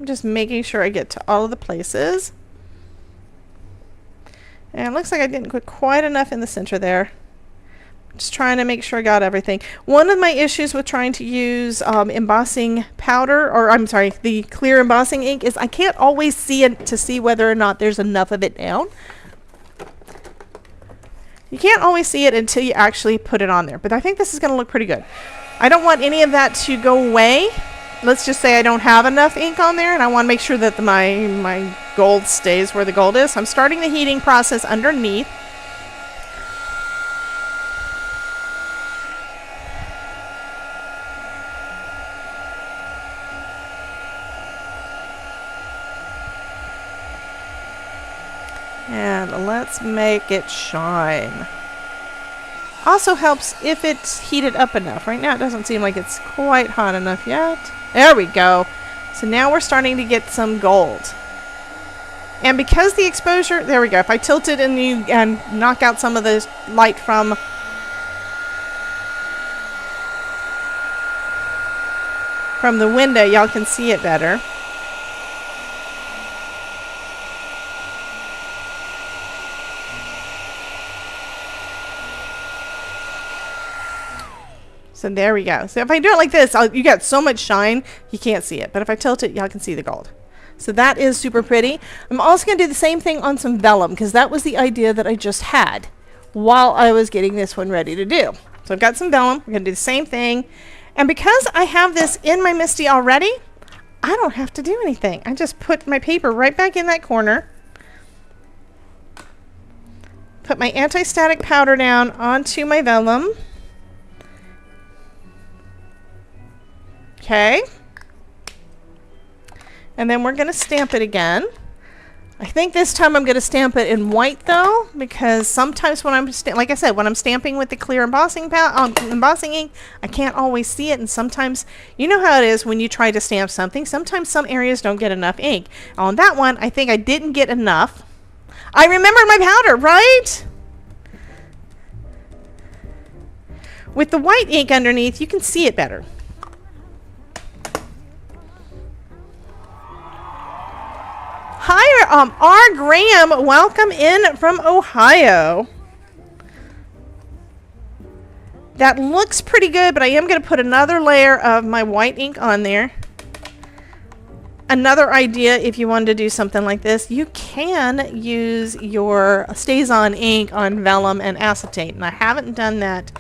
I'm just making sure I get to all of the places. And it looks like I didn't put quite enough in the center there. Just trying to make sure I got everything. One of my issues with trying to use embossing powder, or I'm sorry, the clear embossing ink, is I can't always see it to see whether or not there's enough of it down. You can't always see it until you actually put it on there. But I think this is going to look pretty good. I don't want any of that to go away. Let's just say I don't have enough ink on there, and I want to make sure that my gold stays where the gold is. So I'm starting the heating process underneath. And let's make it shine. Also helps if it's heated up enough. Right now it doesn't seem like it's quite hot enough yet. There we go. So now we're starting to get some gold. And because the exposure, there we go. If I tilt it and knock out some of the light from the window, y'all can see it better. So there we go. So if I do it like this, you got so much shine, you can't see it. But if I tilt it, y'all can see the gold. So that is super pretty. I'm also going to do the same thing on some vellum, because that was the idea that I just had while I was getting this one ready to do. So I've got some vellum. We're going to do the same thing. And because I have this in my MISTI already, I don't have to do anything. I just put my paper right back in that corner. Put my anti-static powder down onto my vellum. Okay. And then we're going to stamp it again. I think this time I'm going to stamp it in white though, because sometimes when I'm, like I said, when I'm stamping with the clear embossing ink, I can't always see it. And sometimes, you know how it is when you try to stamp something, sometimes some areas don't get enough ink. On that one, I think I didn't get enough. I remembered my powder, right? With the white ink underneath, you can see it better. Hi, R. Graham, welcome in from Ohio. That looks pretty good, but I am going to put another layer of my white ink on there. Another idea, if you wanted to do something like this, you can use your StazOn ink on vellum and acetate, and I haven't done that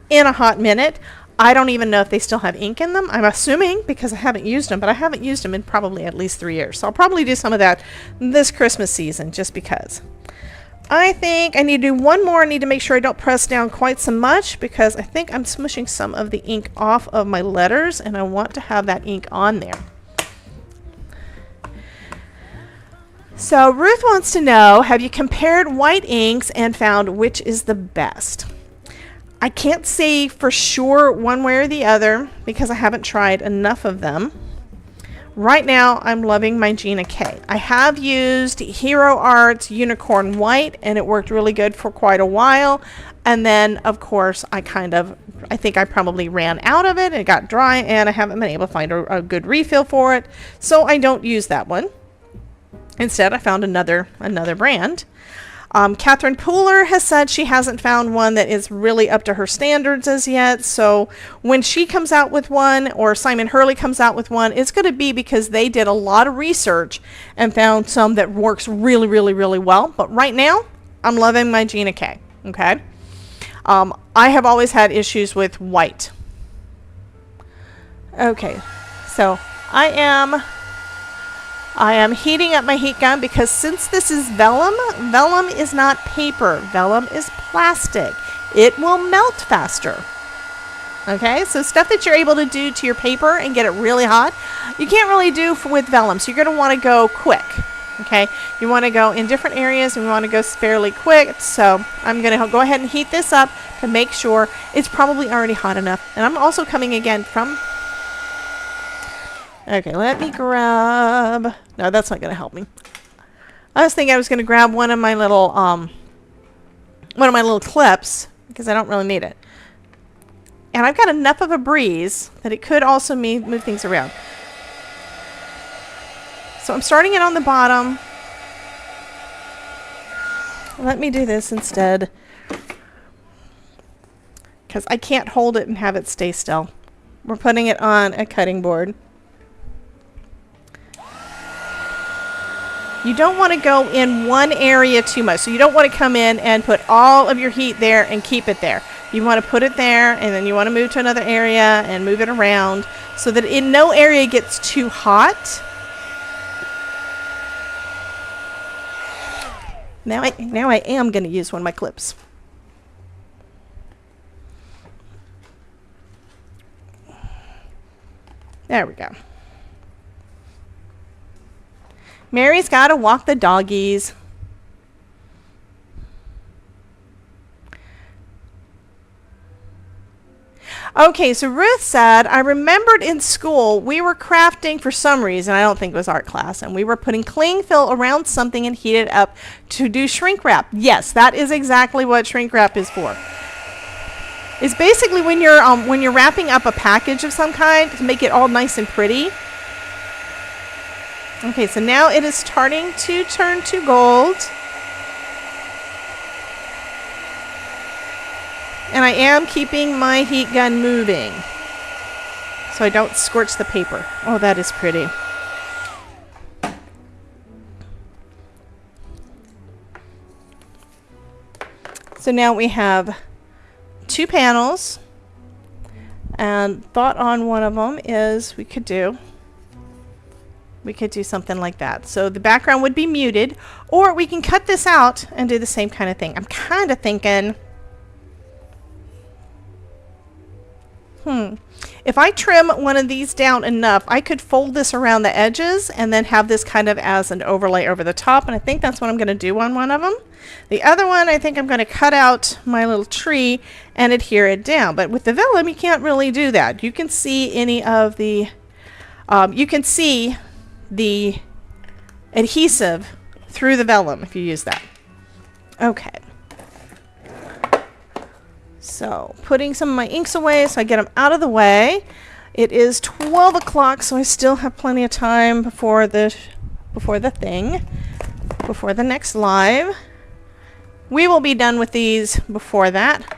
in a hot minute. I don't even know if they still have ink in them. I'm assuming, because I haven't used them, but I haven't used them in probably at least 3 years. So I'll probably do some of that this Christmas season, just because. I think I need to do one more. I need to make sure I don't press down quite so much, because I think I'm smushing some of the ink off of my letters, and I want to have that ink on there. So Ruth wants to know, have you compared white inks and found which is the best? I can't say for sure one way or the other because I haven't tried enough of them. Right now, I'm loving my Gina K. I have used Hero Arts Unicorn White, and it worked really good for quite a while. And then, of course, I think I probably ran out of it. It got dry, and I haven't been able to find a good refill for it. So I don't use that one. Instead, I found another brand. Catherine Pooler has said she hasn't found one that is really up to her standards as yet. So when she comes out with one, or Simon Hurley comes out with one, it's going to be because they did a lot of research and found some that works really, really, really well. But right now, I'm loving my Gina K. Okay. I have always had issues with white. Okay. So I am heating up my heat gun, because since this is vellum, vellum is not paper. Vellum is plastic. It will melt faster. Okay, so stuff that you're able to do to your paper and get it really hot, you can't really do with vellum. So you're going to want to go quick. Okay, you want to go in different areas and you want to go fairly quick. So I'm going to go ahead and heat this up to make sure it's probably already hot enough. And I'm also coming again from... Okay, let me grab... No, that's not going to help me. I was thinking I was going to grab one of my little clips, because I don't really need it. And I've got enough of a breeze that it could also move things around. So I'm starting it on the bottom. Let me do this instead, because I can't hold it and have it stay still. We're putting it on a cutting board. You don't want to go in one area too much. So you don't want to come in and put all of your heat there and keep it there. You want to put it there, and then you want to move to another area and move it around so that in no area gets too hot. Now I am going to use one of my clips. There we go. Mary's got to walk the doggies. Okay, so Ruth said, I remembered in school we were crafting for some reason, I don't think it was art class, and we were putting cling film around something and heat it up to do shrink wrap. Yes, that is exactly what shrink wrap is for. It's basically when you're wrapping up a package of some kind to make it all nice and pretty. Okay, so now it is starting to turn to gold. And I am keeping my heat gun moving so I don't scorch the paper. Oh, that is pretty. So now we have 2 panels, and thought on one of them is we could do something like that. So the background would be muted, or we can cut this out and do the same kind of thing. I'm kind of thinking, if I trim one of these down enough, I could fold this around the edges and then have this kind of as an overlay over the top, and I think that's what I'm going to do on one of them. The other one, I think I'm going to cut out my little tree and adhere it down. But with the vellum, you can't really do that. You can see any of the, you can see the adhesive through the vellum if you use that. Okay. So putting some of my inks away so I get them out of the way. It is 12 o'clock, so I still have plenty of time before the next live. We will be done with these before that.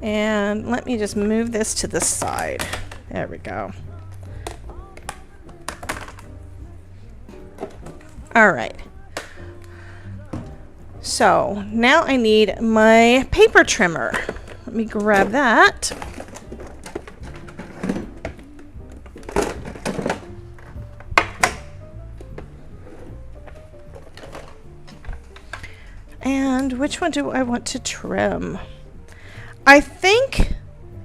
And let me just move this to the side. There we go. All right. So now I need my paper trimmer. Let me grab that. And which one do I want to trim? I think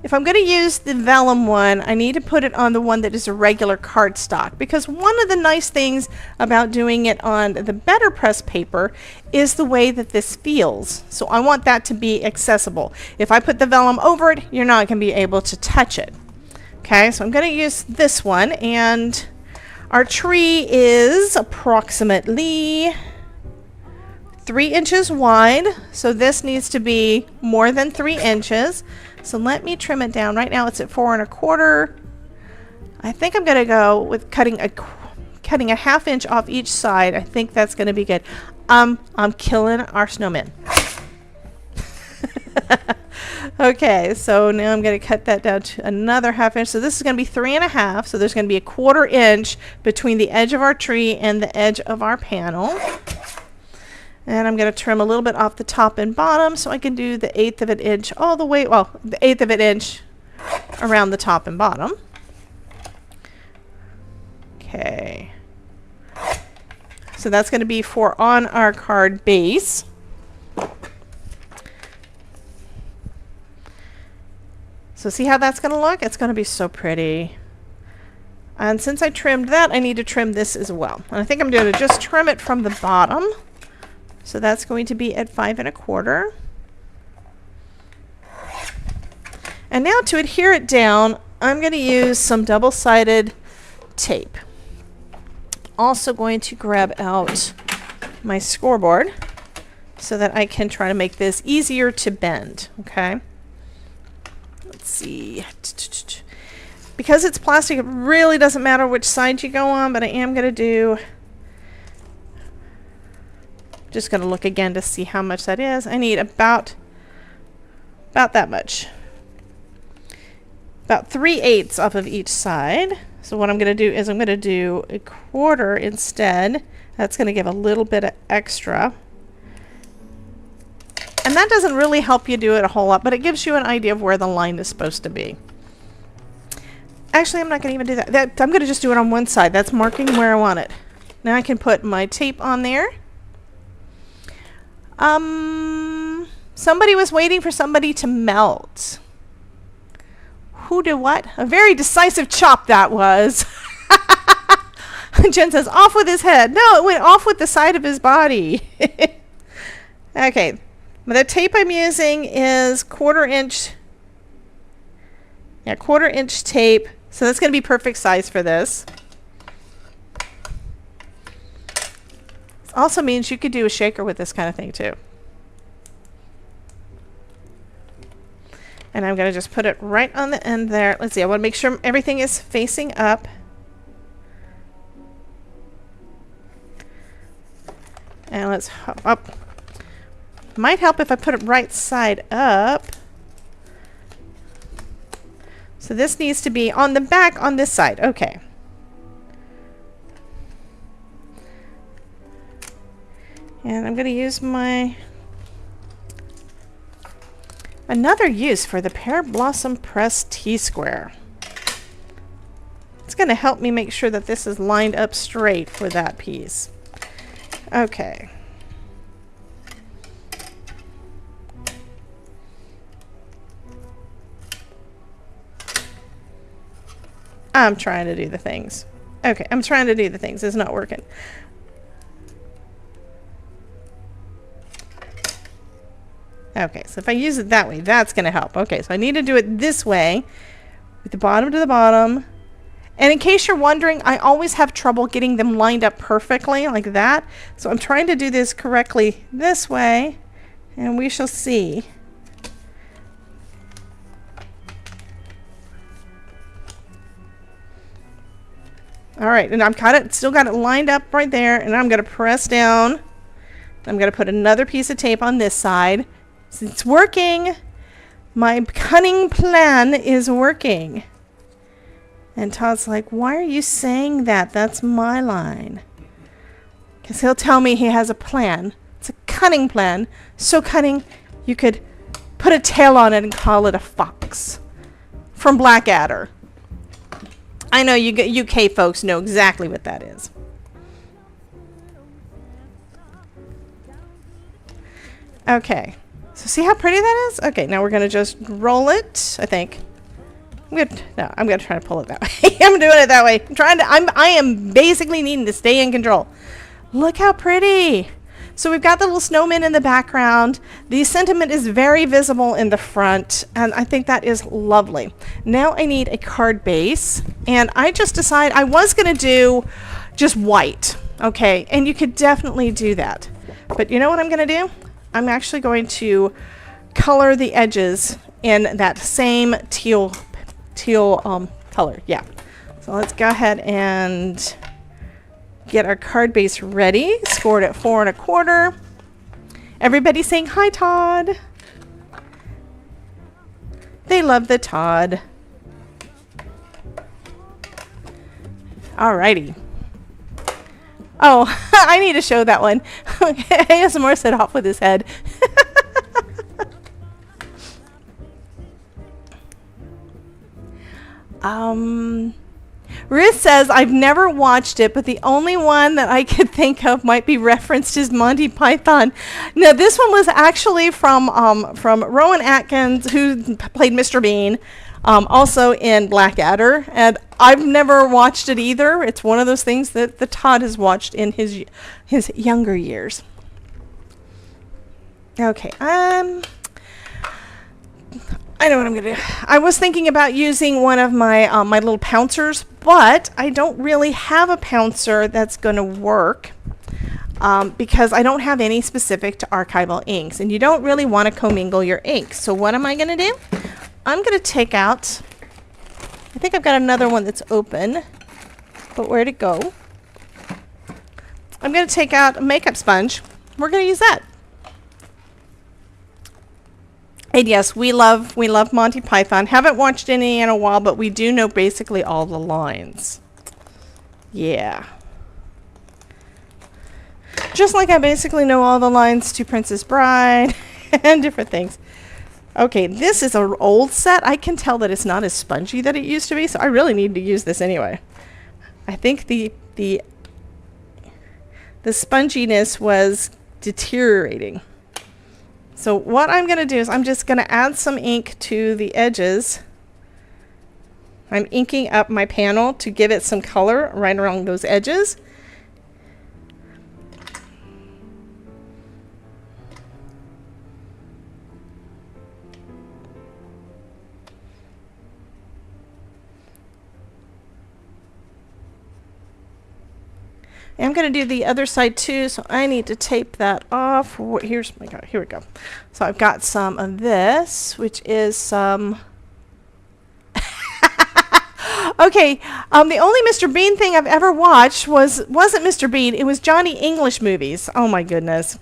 if I'm going to use the vellum one, I need to put it on the one that is a regular cardstock, because one of the nice things about doing it on the BetterPress paper is the way that this feels. So I want that to be accessible. If I put the vellum over it, you're not going to be able to touch it. Okay, so I'm going to use this one, and our tree is approximately 3 inches wide, so this needs to be more than 3 inches. So let me trim it down. Right now it's at 4 1/4. I think I'm going to go with cutting a 1/2 inch off each side. I think that's going to be good. I'm killing our snowman. Okay, so now I'm going to cut that down to another 1/2 inch. So this is going to be 3 1/2. So there's going to be a 1/4 inch between the edge of our tree and the edge of our panel. And I'm going to trim a little bit off the top and bottom so I can do the 1/8 of an inch all the way, well, the 1/8 of an inch around the top and bottom. Okay. So that's going to be for on our card base. So see how that's going to look? It's going to be so pretty. And since I trimmed that, I need to trim this as well. And I think I'm going to just trim it from the bottom. So that's going to be at 5 1/4. And now to adhere it down, I'm going to use some double-sided tape. Also going to grab out my scoreboard so that I can try to make this easier to bend. Okay. Let's see. Because it's plastic, it really doesn't matter which side you go on, but I am going to do... Just going to look again to see how much that is. I need about that much. About 3/8 off of each side. So what I'm going to do is I'm going to do a 1/4 instead. That's going to give a little bit of extra. And that doesn't really help you do it a whole lot, but it gives you an idea of where the line is supposed to be. Actually, I'm not going to even do that. I'm going to just do it on one side. That's marking where I want it. Now I can put my tape on there. Somebody was waiting for somebody to melt. Who did what? A very decisive chop that was. Jen says, off with his head. No, it went off with the side of his body. Okay. The tape I'm using is 1/4 inch. Yeah, 1/4 inch tape. So that's going to be perfect size for this. Also means you could do a shaker with this kind of thing too. And I'm going to just put it right on the end there. Let's see, I want to make sure everything is facing up. And let's hop up. Might help if I put it right side up. So this needs to be on the back on this side. Okay. And I'm going to use my another use for the Pear Blossom Press T-square. It's going to help me make sure that this is lined up straight for that piece. Okay. I'm trying to do the things. Okay, I'm trying to do the things. It's not working. Okay, so if I use it that way, that's going to help. Okay, so I need to do it this way, with the bottom to the bottom. And in case you're wondering, I always have trouble getting them lined up perfectly like that. So I'm trying to do this correctly this way, and we shall see. All right, and I've got it, still got it lined up right there, and I'm going to press down. I'm going to put another piece of tape on this side. It's working. My cunning plan is working. And Todd's like, why are you saying that? That's my line. Because he'll tell me he has a plan. It's a cunning plan. So cunning, you could put a tail on it and call it a fox. From Blackadder. I know you UK folks know exactly what that is. Okay. So see how pretty that is? Okay, now we're going to just roll it, I think. I'm going to try to pull it that way. I'm doing it that way. I am basically needing to stay in control. Look how pretty. So we've got the little snowman in the background. The sentiment is very visible in the front, and I think that is lovely. Now I need a card base, and I just decided I was going to do just white. Okay, and you could definitely do that. But you know what I'm going to do? I'm actually going to color the edges in that same teal color. Yeah. So let's go ahead and get our card base ready. Scored at 4 1/4. Everybody saying hi, Todd. They love the Todd. Alrighty. Oh, I need to show that one. ASMR set off with his head. Ruth says, I've never watched it, but the only one that I could think of might be referenced is Monty Python. Now, this one was actually from Rowan Atkins, who played Mr. Bean, also in Blackadder, and I've never watched it either. It's one of those things that the Todd has watched in his younger years. Okay, I know what I'm gonna do. I was thinking about using one of my my little pouncers, but I don't really have a pouncer that's gonna work because I don't have any specific to archival inks, and you don't really want to commingle your inks. So what am I gonna do? I'm gonna take out, I think I've got another one that's open, but where'd it go? I'm gonna take out a makeup sponge. We're gonna use that. And yes, we love Monty Python. Haven't watched any in a while, but we do know basically all the lines. Yeah. Just like I basically know all the lines to Princess Bride and different things. Okay, this is an old set. I can tell that it's not as spongy that it used to be, so I really need to use this anyway. I think the sponginess was deteriorating. So what I'm going to do is I'm just going to add some ink to the edges. I'm inking up my panel to give it some color right around those edges. I'm going to do the other side too, so I need to tape that off. Here's my God, here we go. So I've got some of this, which is some. Okay, the only Mr. Bean thing I've ever watched wasn't Mr. Bean. It was Johnny English movies. Oh my goodness.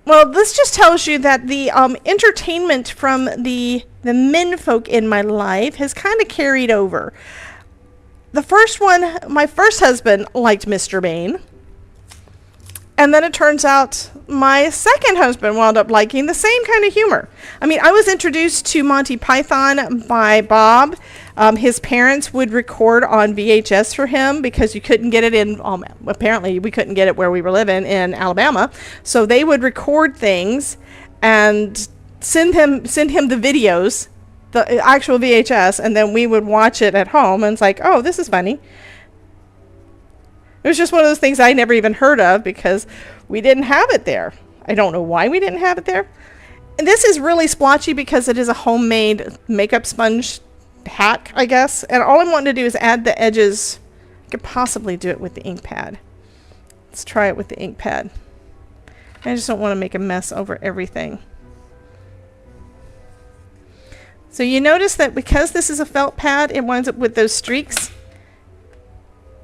Well, this just tells you that the entertainment from the men folk in my life has kind of carried over. The first one, my first husband liked Mr. Bean. And then it turns out my second husband wound up liking the same kind of humor. I mean, I was introduced to Monty Python by Bob. His parents would record on VHS for him because you couldn't get it in, apparently we couldn't get it where we were living in Alabama. So they would record things and send him the videos, the actual VHS, and then we would watch it at home. And it's like, oh, this is funny. It was just one of those things I never even heard of because we didn't have it there. I don't know why we didn't have it there. And this is really splotchy because it is a homemade makeup sponge hack, I guess. And all I'm wanting to do is add the edges. I could possibly do it with the ink pad. Let's try it with the ink pad. I just don't want to make a mess over everything. So you notice that because this is a felt pad, it winds up with those streaks.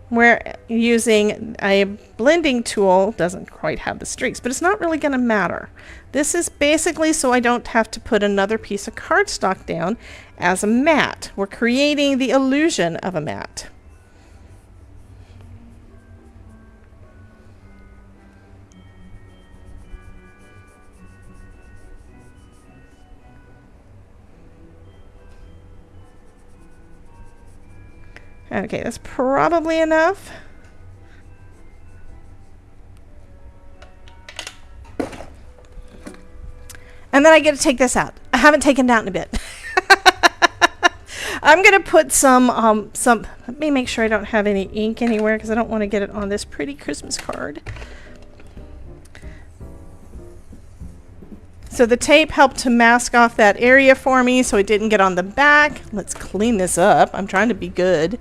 Where using a blending tool doesn't quite have the streaks, but it's not really going to matter. This is basically so I don't have to put another piece of cardstock down as a mat. We're creating the illusion of a mat. Okay, that's probably enough. And then I get to take this out. I haven't taken it out in a bit. I'm going to put some, let me make sure I don't have any ink anywhere because I don't want to get it on this pretty Christmas card. So the tape helped to mask off that area for me so it didn't get on the back. Let's clean this up. I'm trying to be good.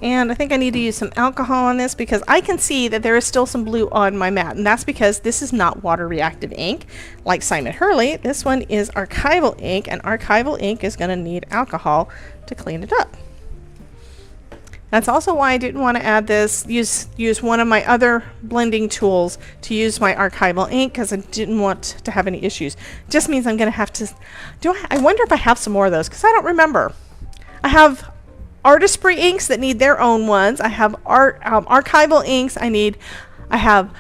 And I think I need to use some alcohol on this because I can see that there is still some blue on my mat. And that's because this is not water reactive ink like Simon Hurley. This one is archival ink, and archival ink is going to need alcohol to clean it up. That's also why I didn't want to add this, use one of my other blending tools to use my archival ink because I didn't want to have any issues. Just means I'm going to have to, I wonder if I have some more of those because I don't remember. I have artistry inks that need their own ones. I have archival inks. I have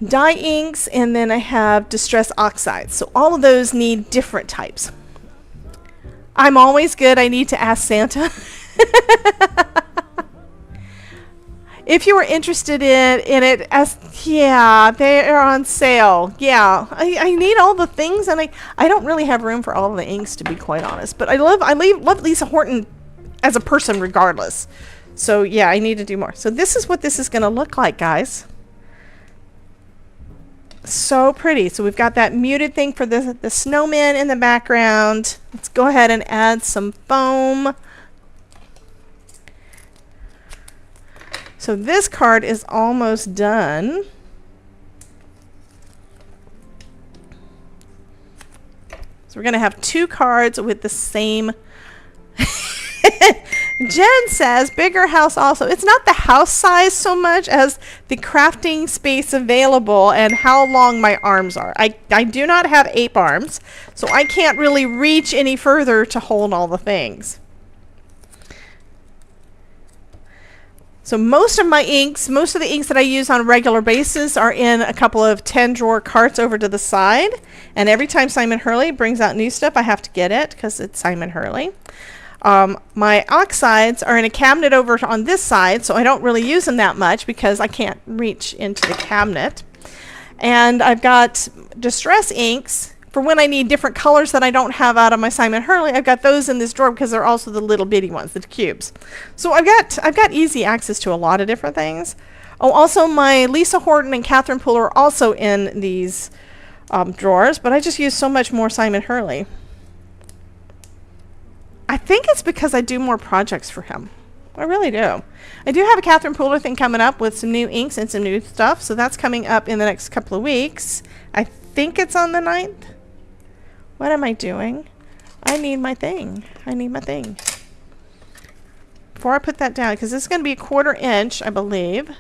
dye inks, and then I have distress oxides. So all of those need different types. I'm always good. I need to ask Santa. If you are interested in it, yeah, they are on sale. Yeah, I need all the things, and I don't really have room for all of the inks, to be quite honest. But I love Lisa Horton as a person regardless. So yeah, I need to do more. So this is what this is going to look like, guys. So pretty. So we've got that muted thing for the snowman in the background. Let's go ahead and add some foam. So this card is almost done. So we're going to have two cards with the same. Jen says bigger house also. It's not the house size so much as the crafting space available and how long my arms are. I do not have ape arms, so I can't really reach any further to hold all the things. So most of the inks that I use on a regular basis are in a couple of 10-drawer carts over to the side. And every time Simon Hurley brings out new stuff, I have to get it because it's Simon Hurley. My oxides are in a cabinet over on this side, so I don't really use them that much because I can't reach into the cabinet. And I've got distress inks for when I need different colors that I don't have out of my Simon Hurley. I've got those in this drawer because they're also the little bitty ones, the cubes. So I've got easy access to a lot of different things. Oh, also my Lisa Horton and Catherine Poole are also in these drawers, but I just use so much more Simon Hurley. I think it's because I do more projects for him. I really do. I do have a Catherine Pooler thing coming up with some new inks and some new stuff, so that's coming up in the next couple of weeks. I think it's on the 9th. What am I doing? I need my thing. I need my thing. Before I put that down, because this is going to be a 1/4 inch, I believe.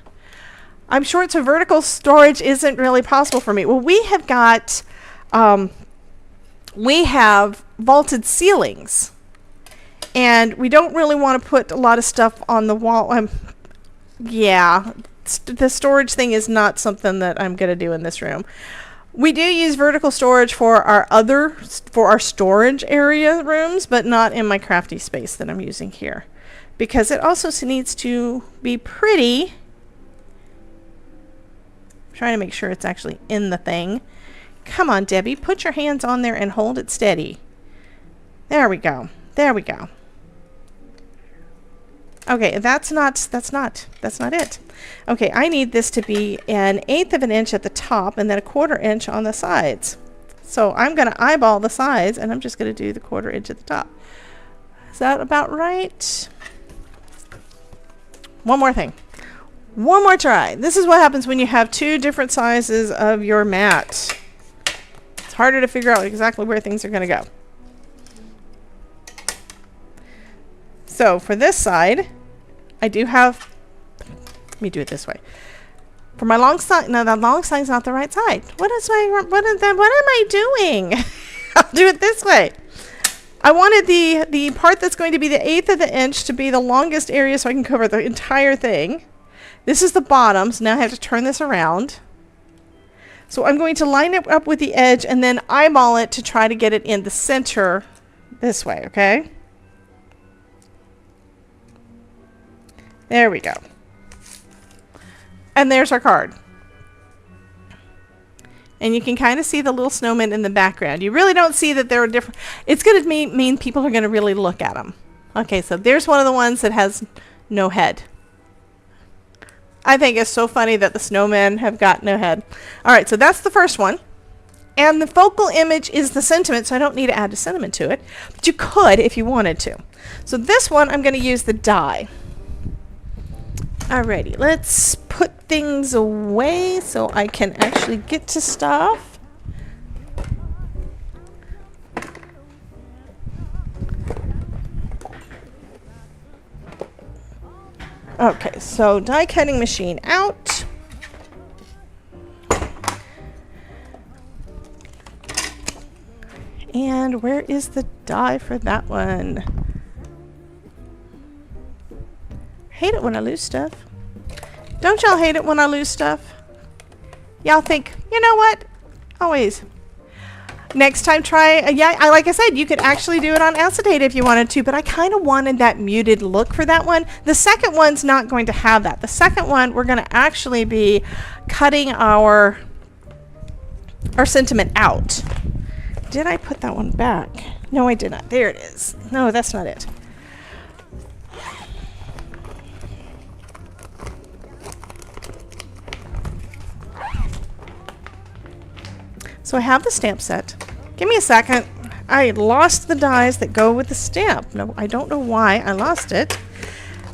I'm short, so vertical storage isn't really possible for me. Well, we have got, we have vaulted ceilings. And we don't really want to put a lot of stuff on the wall. Yeah, the storage thing is not something that I'm going to do in this room. We do use vertical storage for our storage area rooms, but not in my crafty space that I'm using here. Because it also needs to be pretty. I'm trying to make sure it's actually in the thing. Come on, Debbie, put your hands on there and hold it steady. There we go. There we go. Okay, that's not it. Okay, I need this to be 1/8 of an inch at the top and then 1/4 inch on the sides. So I'm going to eyeball the sides and I'm just going to do the 1/4 inch at the top. Is that about right? One more thing. One more try. This is what happens when you have 2 different sizes of your mat. It's harder to figure out exactly where things are going to go. So for this side, I do have, let me do it this way. For my long side, no, the long side's not the right side. What am I doing? I'll do it this way. I wanted the part that's going to be the 1/8 of the inch to be the longest area so I can cover the entire thing. This is the bottom, so now I have to turn this around. So I'm going to line it up with the edge and then eyeball it to try to get it in the center this way, okay? There we go. And there's our card. And you can kind of see the little snowman in the background. You really don't see that there are different. It's going to mean people are going to really look at them. Okay, so there's one of the ones that has no head. I think it's so funny that the snowmen have got no head. All right, so that's the first one. And the focal image is the sentiment, so I don't need to add a sentiment to it. But you could if you wanted to. So this one, I'm going to use the die. Alrighty, let's put things away so I can actually get to stuff. Okay, so die cutting machine out. And where is the die for that one? Hate it when I lose stuff. Don't y'all hate it when I lose stuff? Y'all think, you know what? Always. Next time try, like I said, you could actually do it on acetate if you wanted to, but I kind of wanted that muted look for that one. The second one's not going to have that. The second one, we're going to actually be cutting our sentiment out. Did I put that one back? No, I did not. There it is. No, that's not it. So I have the stamp set. Give me a second. I lost the dies that go with the stamp. No, I don't know why I lost it.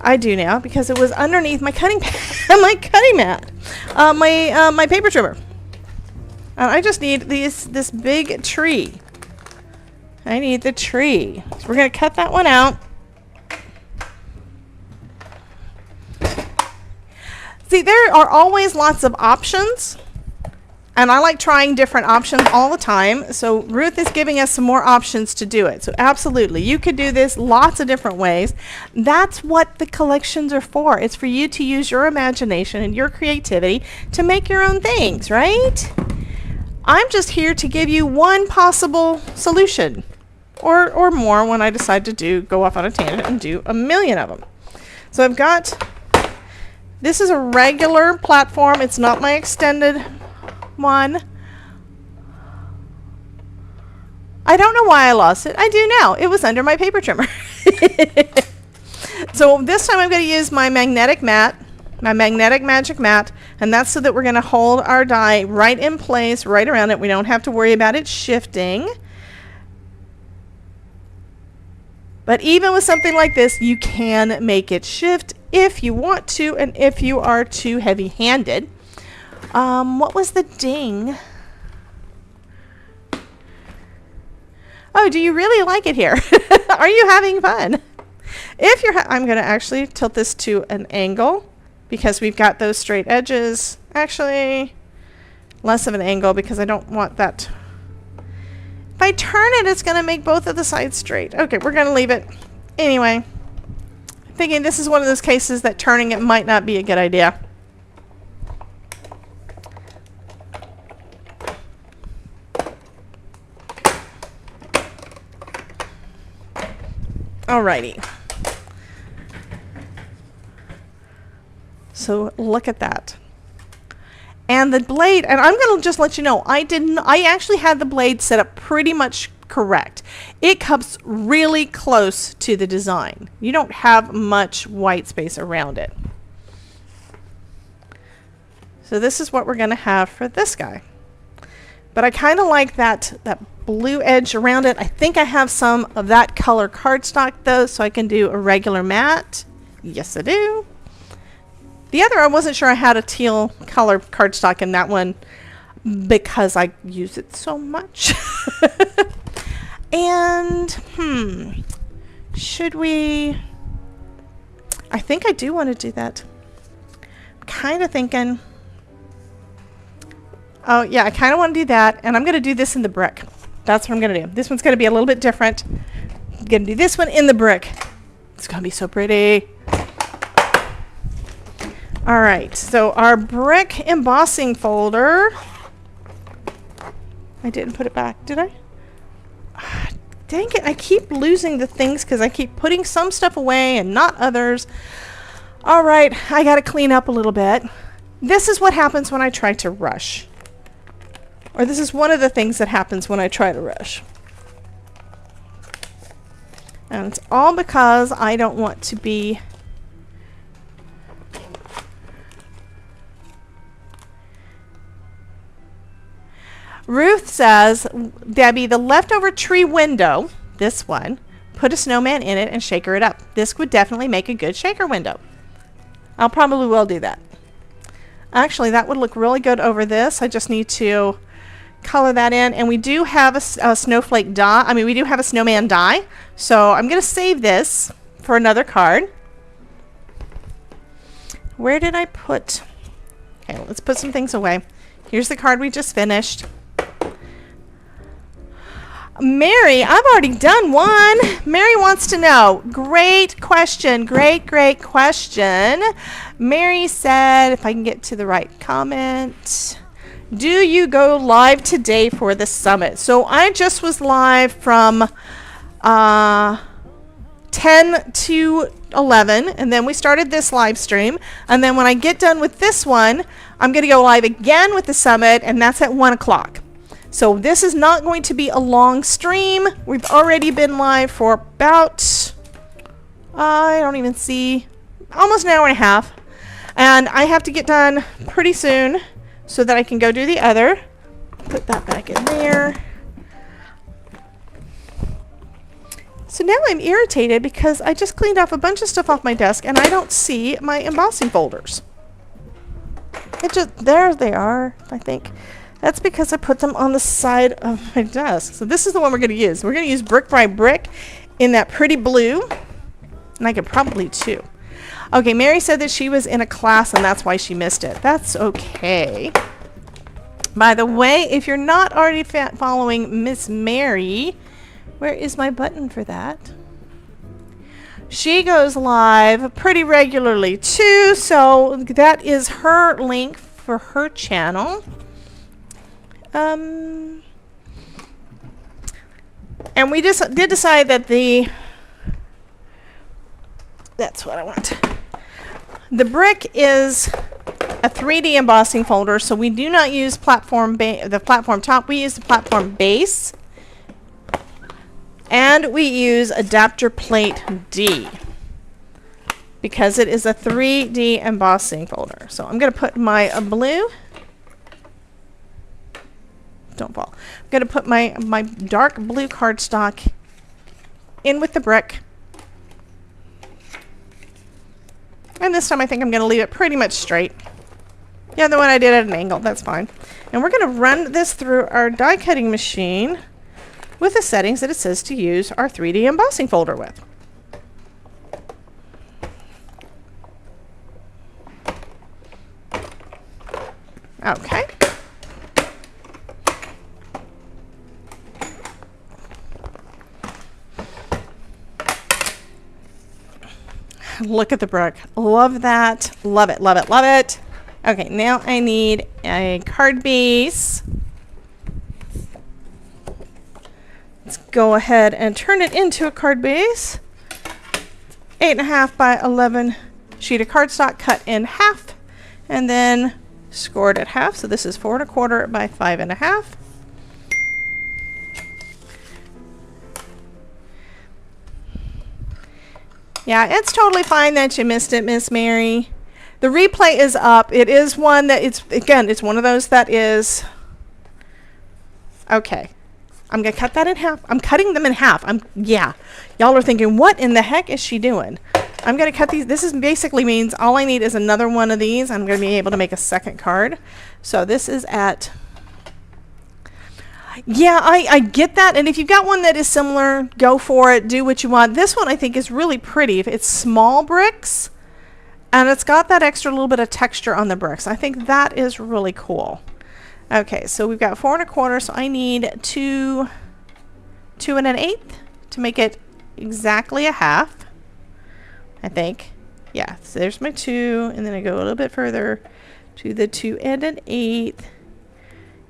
I do now because it was underneath my cutting my cutting mat, my paper trimmer. And I just need this big tree. I need the tree. So we're gonna cut that one out. See, there are always lots of options. And I like trying different options all the time. So Ruth is giving us some more options to do it. So absolutely, you could do this lots of different ways. That's what the collections are for. It's for you to use your imagination and your creativity to make your own things, right? I'm just here to give you one possible solution or more when I decide to go off on a tangent and do a million of them. So I've got, this is a regular platform. It's not my extended one. I don't know why I lost it. I do now. It was under my paper trimmer. So this time I'm going to use my magnetic mat. my magnetic magic mat, and that's so that we're going to hold our die right in place, right around it. We don't have to worry about it shifting. But even with something like this, you can make it shift if you want to, and if you are too heavy-handed. What was the ding? Oh, do you really like it here? Are you having fun? If you're, I'm going to actually tilt this to an angle because we've got those straight edges. Actually, less of an angle because I don't want that. If I turn it, it's going to make both of the sides straight. Okay, we're going to leave it. Anyway, thinking this is one of those cases that turning it might not be a good idea. Alrighty. So look at that. And the blade, and I'm going to just let you know, I actually had the blade set up pretty much correct. It comes really close to the design. You don't have much white space around it. So this is what we're going to have for this guy. But I kind of like that blue edge around it. I think I have some of that color cardstock though, so I can do a regular mat. Yes, I do. The other, I wasn't sure I had a teal color cardstock in that one because I use it so much. And, should we? I think I do want to do that. I'm kind of thinking, oh yeah, I kind of want to do that, and I'm going to do this in the brick. That's what I'm going to do. This one's going to be a little bit different. I'm going to do this one in the brick. It's going to be so pretty. All right, so our brick embossing folder. I didn't put it back, did I? Dang it, I keep losing the things because I keep putting some stuff away and not others. All right, I got to clean up a little bit. This is what happens when I try to rush. Or this is one of the things that happens when I try to rush. And it's all because I don't want to be Ruth says, Debbie, the leftover tree window, this one, put a snowman in it and shaker it up. This would definitely make a good shaker window. I'll probably will do that. Actually, that would look really good over this. I just need to color that in. And we do have a snowflake die. I mean, we do have a snowman die. So I'm going to save this for another card. Where did I put? Okay, let's put some things away. Here's the card we just finished. Mary, I've already done one. Mary wants to know. Great question. Great question. Mary said, if I can get to the right comment, do you go live today for the summit? So I just was live from 10 to 11, and then we started this live stream. And then when I get done with this one, I'm going to go live again with the summit, and that's at 1 o'clock. So this is not going to be a long stream. We've already been live for about, I don't even see, almost an hour and a half. And I have to get done pretty soon so that I can go do the other. Put that back in there. So now I'm irritated because I just cleaned off a bunch of stuff off my desk and I don't see my embossing folders. It just, there they are, I think. That's because I put them on the side of my desk. So this is the one we're going to use. We're going to use Brick by Brick in that pretty blue. And I could probably too. Okay, Mary said that she was in a class and that's why she missed it. That's okay. By the way, if you're not already following Miss Mary, where is my button for that? She goes live pretty regularly too. So that is her link for her channel. And we just did decide that that's what I want. The brick is a 3D embossing folder, so we do not use the platform top. We use the platform base, and we use adapter plate D because it is a 3D embossing folder. So I'm going to put my blue. Don't fall. I'm going to put my dark blue cardstock in with the brick. And this time I think I'm going to leave it pretty much straight. The other one I did at an angle. That's fine. And we're going to run this through our die cutting machine with the settings that it says to use our 3D embossing folder with. Okay. Look at the brick. Love that. Love it, love it, love it. Okay, now I need a card base. Let's go ahead and turn it into a card base. 8.5 by 11 sheet of cardstock cut in half and then scored at half. So this is 4 1/4 by 5.5. Yeah, it's totally fine that you missed it, Miss Mary. The replay is up. It is one that it's one of those that is okay. I'm gonna cut that in half. I'm cutting them in half. Yeah. Y'all are thinking, what in the heck is she doing? I'm gonna cut these. This is basically means all I need is another one of these. I'm gonna be able to make a second card. So this is at. Yeah, I get that. And if you've got one that is similar, go for it. Do what you want. This one I think is really pretty. It's small bricks, and it's got that extra little bit of texture on the bricks. I think that is really cool. Okay, so we've got 4 1/4, so I need 2 1/8 to make it exactly a half, I think. Yeah, so there's my 2, and then I go a little bit further to the 2 1/8.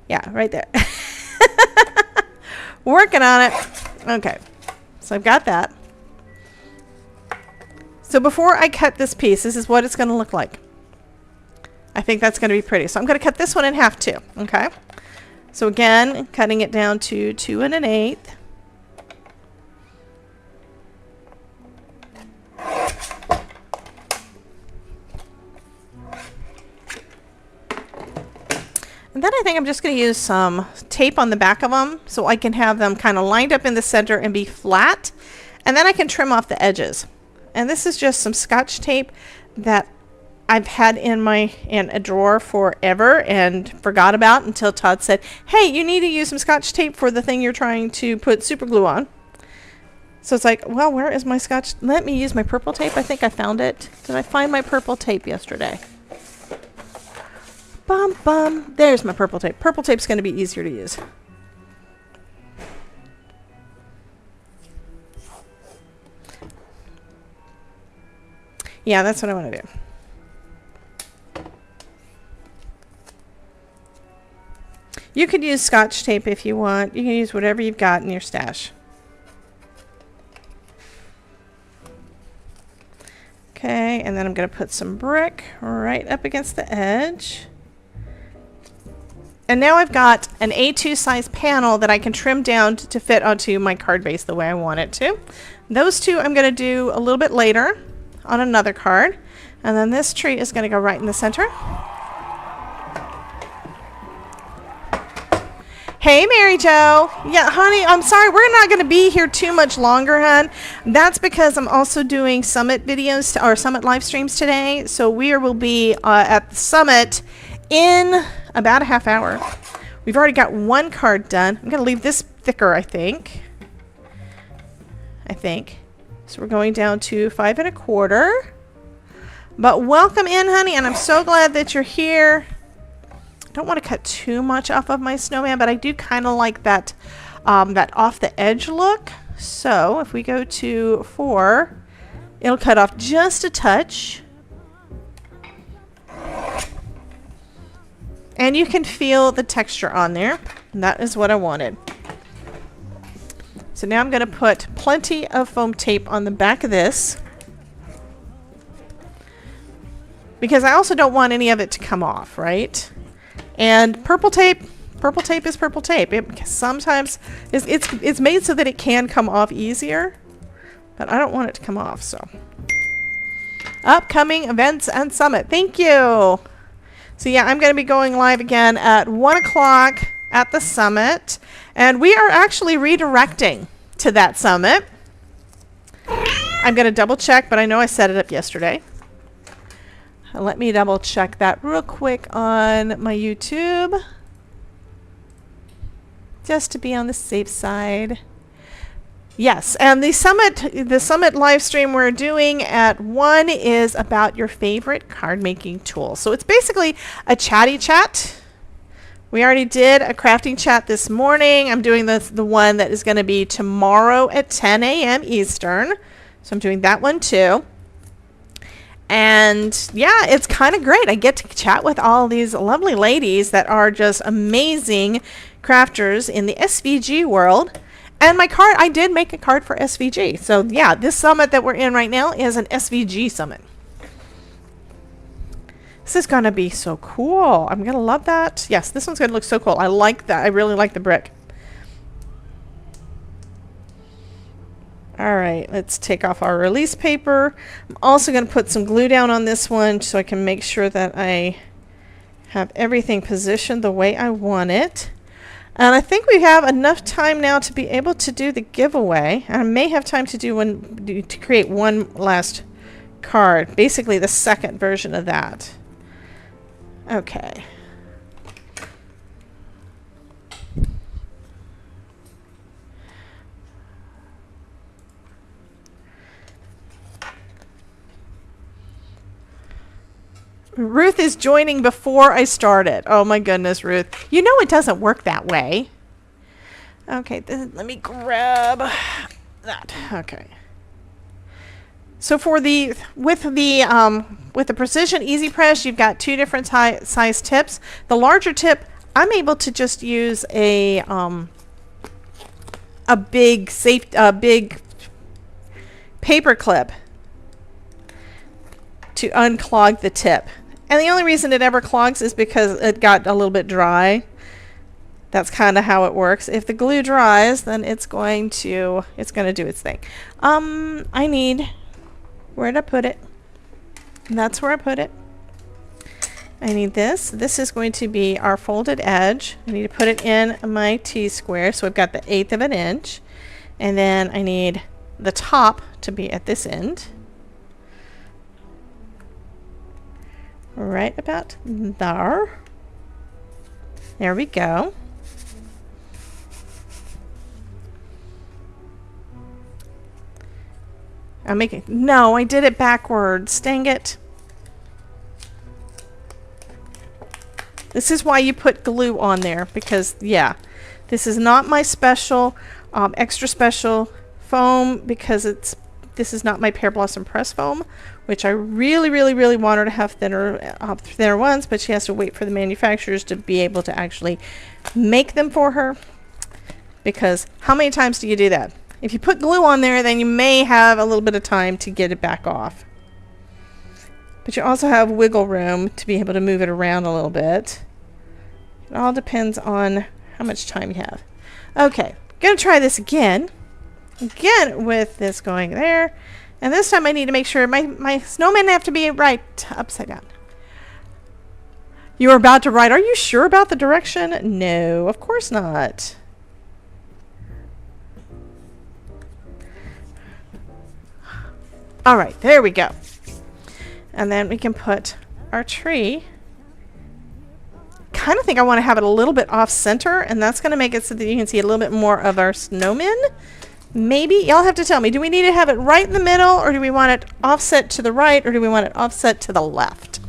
Yeah, right there. Working on it. Okay, so I've got that. So before I cut this piece, this is what it's going to look like. I think that's going to be pretty. So I'm going to cut this one in half too. Okay. So again, cutting it down to 2 1/8. And then I think I'm just going to use some tape on the back of them so I can have them kind of lined up in the center and be flat. And then I can trim off the edges. And this is just some Scotch tape that I've had in a drawer forever and forgot about until Todd said, hey, you need to use some Scotch tape for the thing you're trying to put super glue on. So it's like, well, where is my Scotch? Let me use my purple tape. I think I found it. Did I find my purple tape yesterday? Bum, bum. There's my purple tape. Purple tape's going to be easier to use. Yeah, that's what I want to do. You could use Scotch tape if you want. You can use whatever you've got in your stash. Okay, and then I'm going to put some brick right up against the edge. And now I've got an A2 size panel that I can trim down to fit onto my card base the way I want it to. Those two I'm going to do a little bit later on another card. And then this tree is going to go right in the center. Hey, Mary Jo. Yeah, honey, I'm sorry. We're not going to be here too much longer, hon. That's because I'm also doing summit videos or summit live streams today. So we will be at the summit in about a half hour. We've already got one card done. I'm going to leave this thicker, I think. So we're going down to 5 1/4. But welcome in, honey, and I'm so glad that you're here. I don't want to cut too much off of my snowman, but I do kind of like that that off the edge look. So if we go to 4, it'll cut off just a touch. And you can feel the texture on there. And that is what I wanted. So now I'm going to put plenty of foam tape on the back of this, because I also don't want any of it to come off, right? And purple tape is purple tape. It sometimes it's made so that it can come off easier, but I don't want it to come off. So Upcoming events and summit. Thank you. So yeah, I'm going to be going live again at 1 o'clock at the summit. And we are actually redirecting to that summit. I'm going to double check, but I know I set it up yesterday. Let me double check that real quick on my YouTube, just to be on the safe side. Yes, and the summit live stream we're doing at 1 is about your favorite card making tool. So it's basically a chatty chat. We already did a crafting chat this morning. I'm doing the one that is going to be tomorrow at 10 a.m. Eastern. So I'm doing that one too. And yeah, it's kind of great. I get to chat with all these lovely ladies that are just amazing crafters in the SVG world. And my card, I did make a card for SVG. So yeah, this summit that we're in right now is an SVG summit. This is going to be so cool. I'm going to love that. Yes, this one's going to look so cool. I like that. I really like the brick. All right, let's take off our release paper. I'm also going to put some glue down on this one so I can make sure that I have everything positioned the way I want it. And I think we have enough time now to be able to do the giveaway. And I may have time to create one last card, basically the second version of that. Okay. Ruth is joining before I started. Oh my goodness, Ruth. You know it doesn't work that way. Okay, let me grab that. Okay. So for with the Precision Easy Press, you've got two different size tips. The larger tip, I'm able to just use a big paper clip to unclog the tip. And the only reason it ever clogs is because it got a little bit dry. That's kind of how it works. If the glue dries, then it's going to do its thing. I need, where'd I put it? And that's where I put it. I need this. This is going to be our folded edge. I need to put it in my T-square. So I've got the 1/8 of an inch. And then I need the top to be at this end. Right about there. There we go. I'm making, no, I did it backwards. Dang it. This is why you put glue on there, because yeah, this is not my special, extra special foam, because this is not my Pear Blossom Press foam, which I really want her to have thinner ones, but she has to wait for the manufacturers to be able to actually make them for her. Because how many times do you do that? If you put glue on there, then you may have a little bit of time to get it back off. But you also have wiggle room to be able to move it around a little bit. It all depends on how much time you have. Okay, gonna try this again. Again with this going there. And this time I need to make sure my snowmen have to be right upside down. You're about to write. Are you sure about the direction? No, of course not. All right, there we go. And then we can put our tree. Kind of think I want to have it a little bit off center, and that's going to make it so that you can see a little bit more of our snowmen. Maybe y'all have to tell me, do we need to have it right in the middle, or do we want it offset to the right, or do we want it offset to the left?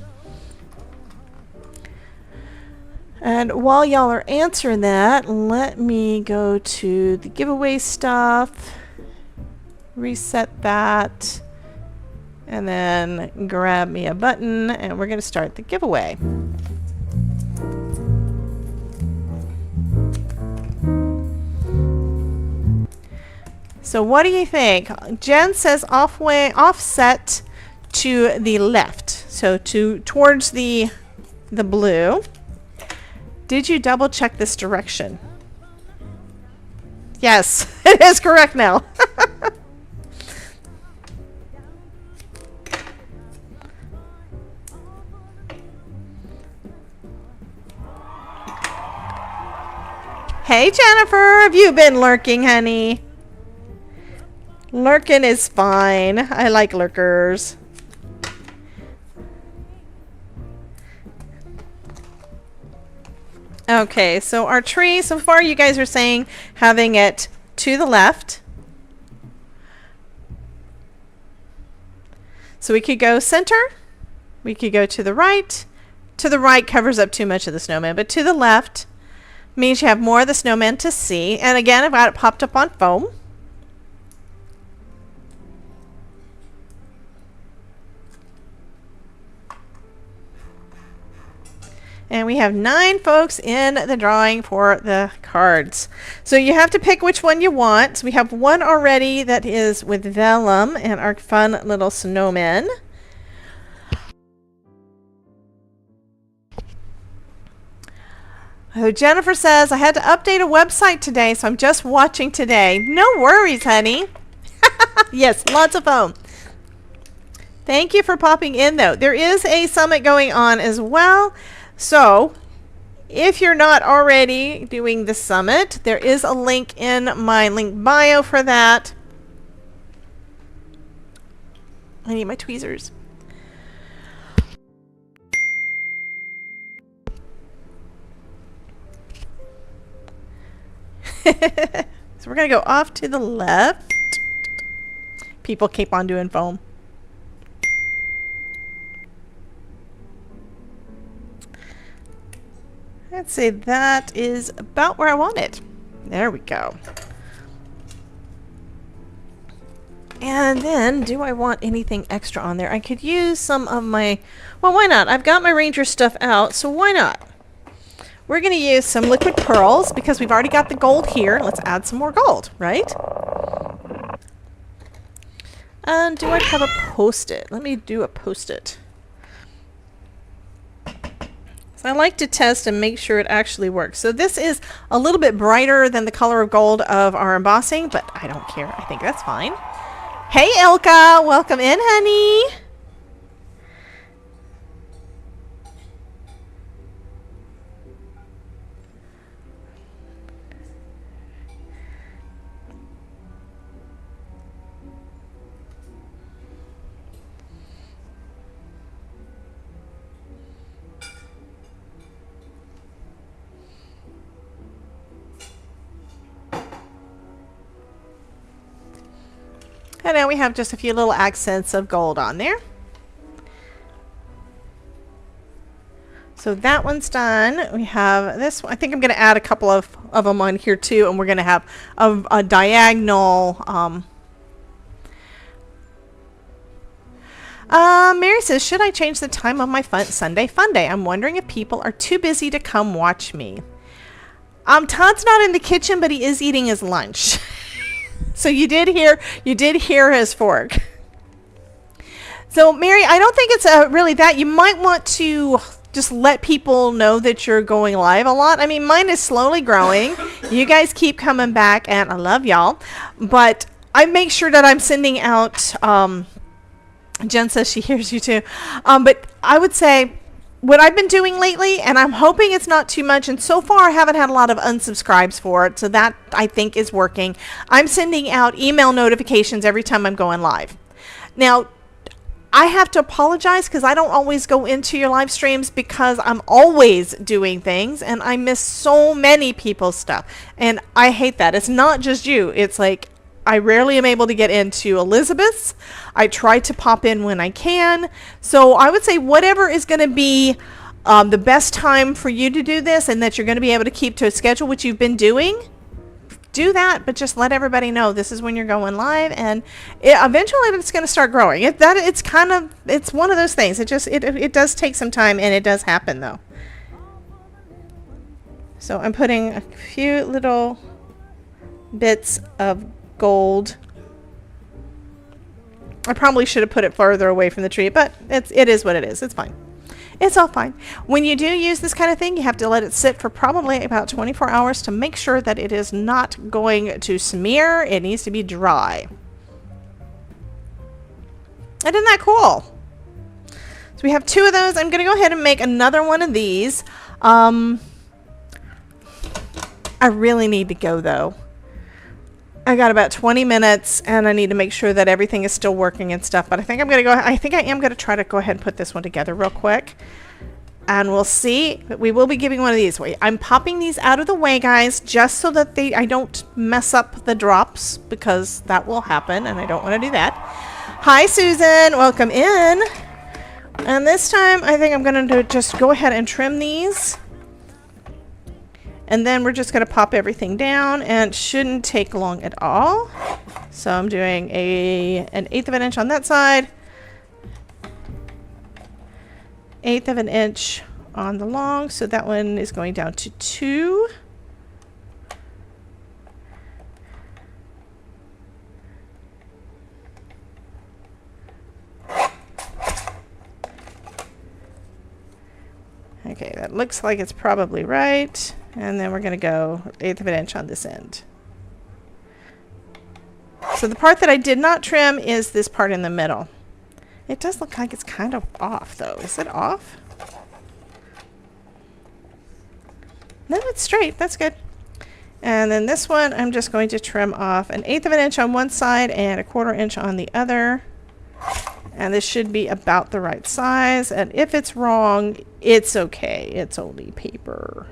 And while y'all are answering that, let me go to the giveaway stuff, reset that, and then grab me a button, and we're going to start the giveaway. So what do you think? Jen says offset to the left, so towards the blue. Did you double check this direction? Yes, it is correct now. Hey, Jennifer, have you been lurking, honey? Lurking is fine. I like lurkers. Okay, so our tree, so far you guys are saying having it to the left. So we could go center. We could go to the right. To the right covers up too much of the snowman, but to the left means you have more of the snowman to see. And again, I've got it popped up on foam. And we have 9 folks in the drawing for the cards. So you have to pick which one you want. So we have one already that is with vellum and our fun little snowmen. Oh, Jennifer says, I had to update a website today, so I'm just watching today. No worries, honey. Yes, lots of foam. Thank you for popping in, though. There is a summit going on as well. So, if you're not already doing the summit, there is a link in my link bio for that. I need my tweezers. So we're going to go off to the left. People keep on doing foam. Let's say that is about where I want it. There we go. And then, do I want anything extra on there? I could use some of my, well, why not? I've got my Ranger stuff out, so why not? We're going to use some liquid pearls because we've already got the gold here. Let's add some more gold, right? And do I have a post-it? Let me do a post-it. So I like to test and make sure it actually works. So this is a little bit brighter than the color of gold of our embossing, but I don't care. I think that's fine. Hey, Ilka. Welcome in, honey. And now we have just a few little accents of gold on there. So that one's done. We have this one. I think I'm going to add a couple of them on here too, and we're going to have a diagonal. Mary says, should I change the time of my Sunday fun day? I'm wondering if people are too busy to come watch me. Todd's not in the kitchen, but he is eating his lunch. So you did hear his fork. So Mary, I don't think it's really that. You might want to just let people know that you're going live a lot. I mean, mine is slowly growing. You guys keep coming back, and I love y'all. But I make sure that I'm sending out. Jen says she hears you too. But I would say what I've been doing lately, and I'm hoping it's not too much, and so far I haven't had a lot of unsubscribes for it, so that I think is working. I'm sending out email notifications every time I'm going live. Now, I have to apologize because I don't always go into your live streams because I'm always doing things, and I miss so many people's stuff, and I hate that. It's not just you. It's like I rarely am able to get into Elizabeth's. I try to pop in when I can. So I would say whatever is going to be the best time for you to do this and that you're going to be able to keep to a schedule, which you've been doing, do that. But just let everybody know this is when you're going live. And eventually it's going to start growing. It's one of those things. It does take some time, and it does happen though. So I'm putting a few little bits of gold. I probably should have put it further away from the tree, but it is what it is. It's fine. It's all fine. When you do use this kind of thing, you have to let it sit for probably about 24 hours to make sure that it is not going to smear. It needs to be dry. Isn't that cool? So we have 2 of those. I'm going to go ahead and make another one of these. I really need to go though. I got about 20 minutes and I need to make sure that everything is still working and stuff, but I think I am going to try to go ahead and put this one together real quick. And we'll see. We will be giving one of these away. I'm popping these out of the way, guys, just so that I don't mess up the drops, because that will happen and I don't want to do that. Hi, Susan. Welcome in. And this time, I think I'm going to just go ahead and trim these. And then we're just going to pop everything down, and it shouldn't take long at all. So I'm doing an 1/8 of an inch on that side. 1/8 of an inch on the long, so that one is going down to 2. Okay, that looks like it's probably right. And then we're going to go 1/8 of an inch on this end. So the part that I did not trim is this part in the middle. It does look like it's kind of off, though. Is it off? No, it's straight. That's good. And then this one, I'm just going to trim off 1/8 of an inch on one side and 1/4 inch on the other. And this should be about the right size. And if it's wrong, it's okay. It's only paper.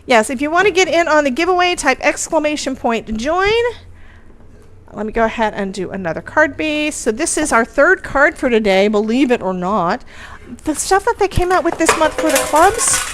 Yes, if you want to get in on the giveaway, type !join. Let me go ahead and do another card base. So this is our 3rd card for today, believe it or not. The stuff that they came out with this month for the clubs,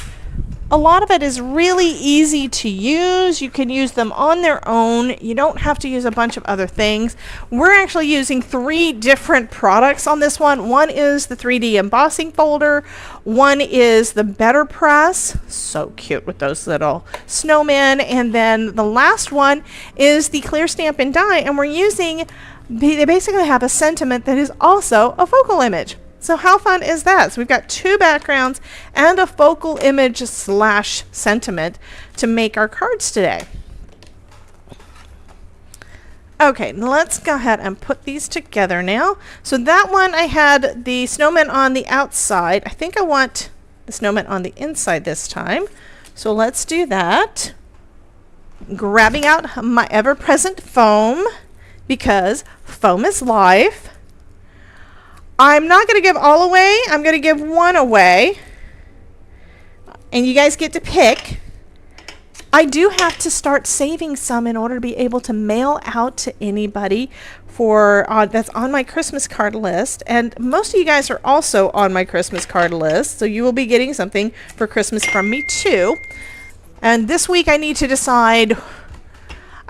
a lot of it is really easy to use. You can use them on their own. You don't have to use a bunch of other things. We're actually using 3 different products on this one. One is the 3D embossing folder. One is the BetterPress. So cute with those little snowmen. And then the last one is the clear stamp and die. And we're using, they basically have a sentiment that is also a focal image. So how fun is that? So we've got 2 backgrounds and a focal image / sentiment to make our cards today. Okay, let's go ahead and put these together now. So that one, I had the snowman on the outside. I think I want the snowman on the inside this time. So let's do that. Grabbing out my ever-present foam, because foam is life. I'm not going to give all away. I'm going to give one away. And you guys get to pick. I do have to start saving some in order to be able to mail out to anybody for that's on my Christmas card list. And most of you guys are also on my Christmas card list, so you will be getting something for Christmas from me too. And this week I need to decide.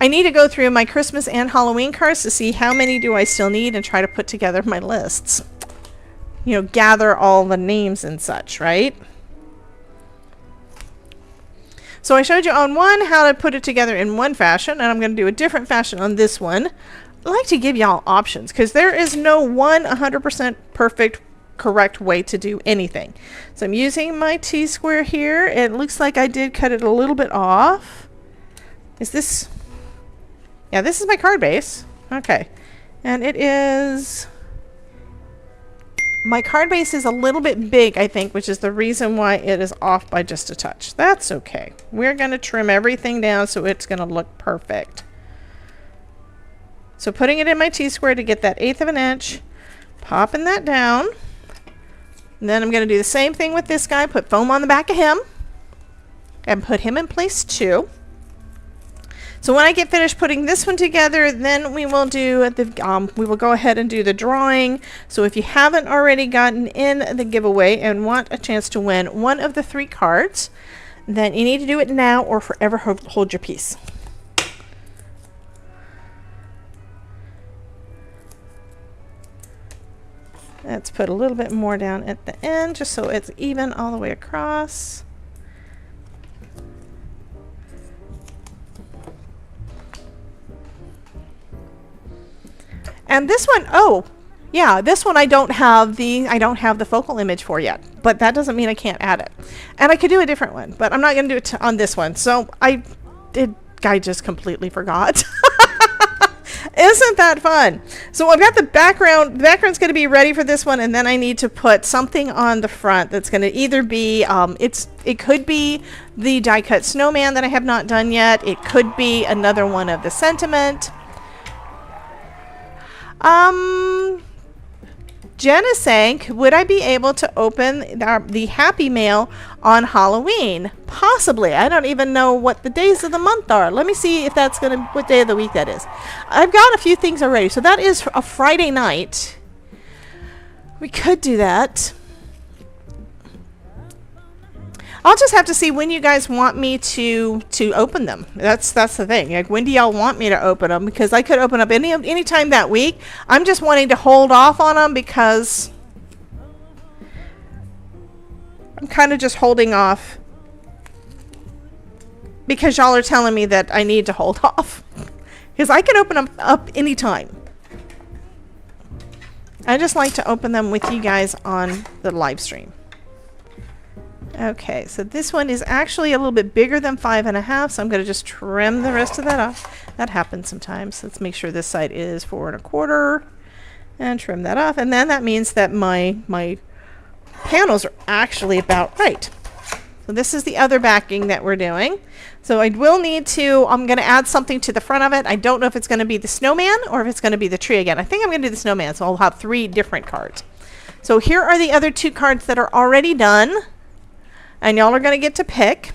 I need to go through my Christmas and Halloween cards to see how many do I still need and try to put together my lists. You know, gather all the names and such, right? So I showed you on one how to put it together in one fashion, and I'm going to do a different fashion on this one. I like to give y'all options, because there is no 100% perfect correct way to do anything. So I'm using my T-square here. It looks like I did cut it a little bit off. Is this... Yeah, this is my card base. Okay. And it is... My card base is a little bit big, I think, which is the reason why it is off by just a touch. That's okay. We're going to trim everything down so it's going to look perfect. So putting it in my T-square to get that 1/8 of an inch, popping that down. And then I'm going to do the same thing with this guy, put foam on the back of him, and put him in place too. So when I get finished putting this one together, then we will do we will go ahead and do the drawing. So if you haven't already gotten in the giveaway and want a chance to win one of the 3 cards, then you need to do it now or forever hold your peace. Let's put a little bit more down at the end just so it's even all the way across. And this one, oh, yeah, this one I don't have the focal image for yet, but that doesn't mean I can't add it. And I could do a different one, but I'm not going to do it on this one. So I just completely forgot. Isn't that fun? So I've got the background. The background's going to be ready for this one, and then I need to put something on the front that's going to either be, it could be the die cut snowman that I have not done yet. It could be another one of the sentiment. Jen is saying, would I be able to open the Happy Mail on Halloween? Possibly. I don't even know what the days of the month are. Let me see if that's what day of the week that is. I've got a few things already. So that is a Friday night. We could do that. I'll just have to see when you guys want me to open them. That's the thing. Like, when do y'all want me to open them? Because I could open up any time that week. I'm just wanting to hold off on them because I'm kind of just holding off because y'all are telling me that I need to hold off. Because I can open them up anytime. I just like to open them with you guys on the live stream. Okay, so this one is actually a little bit bigger than 5.5, so I'm going to just trim the rest of that off. That happens sometimes. Let's make sure this side is 4.25 and trim that off. And then that means that my panels are actually about right. So this is the other backing that we're doing. So I will need to, I'm going to add something to the front of it. I don't know if it's going to be the snowman or if it's going to be the tree again. I think I'm going to do the snowman, so I'll have 3 different cards. So here are the other 2 cards that are already done. And y'all are going to get to pick.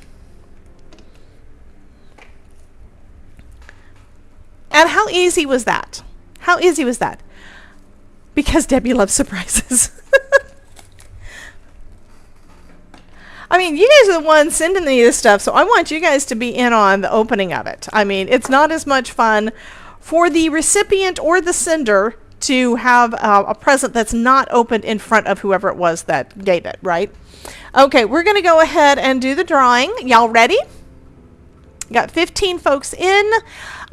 And how easy was that? How easy was that? Because Debbie loves surprises. I mean, you guys are the ones sending me this stuff, so I want you guys to be in on the opening of it. I mean, it's not as much fun for the recipient or the sender to have a present that's not opened in front of whoever it was that gave it, right? Okay, we're going to go ahead and do the drawing. Y'all ready? Got 15 folks in.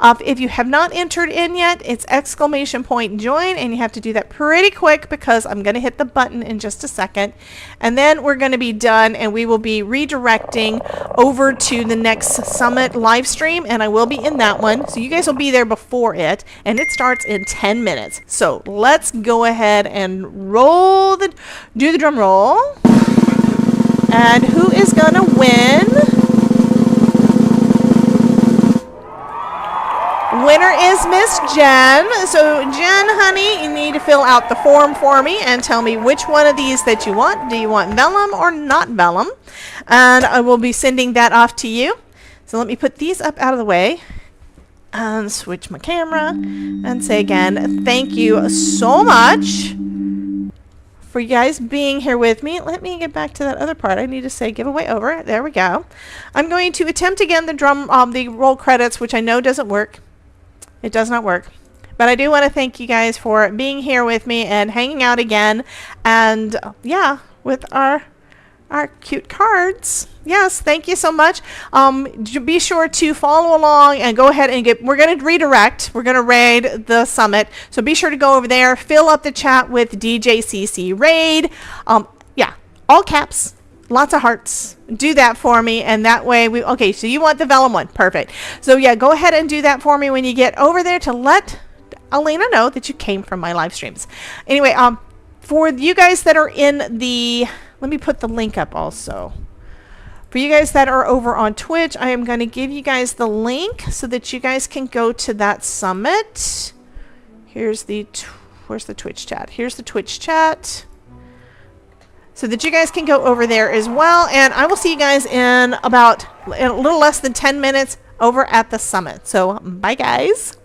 If you have not entered in yet, it's !join, and you have to do that pretty quick because I'm going to hit the button in just a second. And then we're going to be done, and we will be redirecting over to the next Summit live stream, and I will be in that one. So you guys will be there before it, and it starts in 10 minutes. So let's go ahead and do the drum roll. And who is going to win? Winner is Miss Jen. So Jen, honey, you need to fill out the form for me and tell me which one of these that you want. Do you want vellum or not vellum? And I will be sending that off to you. So let me put these up out of the way and switch my camera and say again, thank you so much for you guys being here with me. Let me get back to that other part. I need to say giveaway over. There we go. I'm going to attempt again the roll credits, which I know doesn't work. It does not work. But I do want to thank you guys for being here with me and hanging out again. And yeah, with our cute cards. Yes, thank you so much. Be sure to follow along and go ahead and we're going to redirect. We're going to raid the summit. So be sure to go over there, fill up the chat with DJCC raid. Yeah, all caps, lots of hearts. Do that for me. And that way okay, so you want the vellum one. Perfect. So yeah, go ahead and do that for me when you get over there to let Elena know that you came from my live streams. Anyway, for you guys that are in the, let me put the link up also. For you guys that are over on Twitch, I am going to give you guys the link so that you guys can go to that summit. Where's the Twitch chat? Here's the Twitch chat. So that you guys can go over there as well. And I will see you guys in about a little less than 10 minutes over at the summit. So bye guys.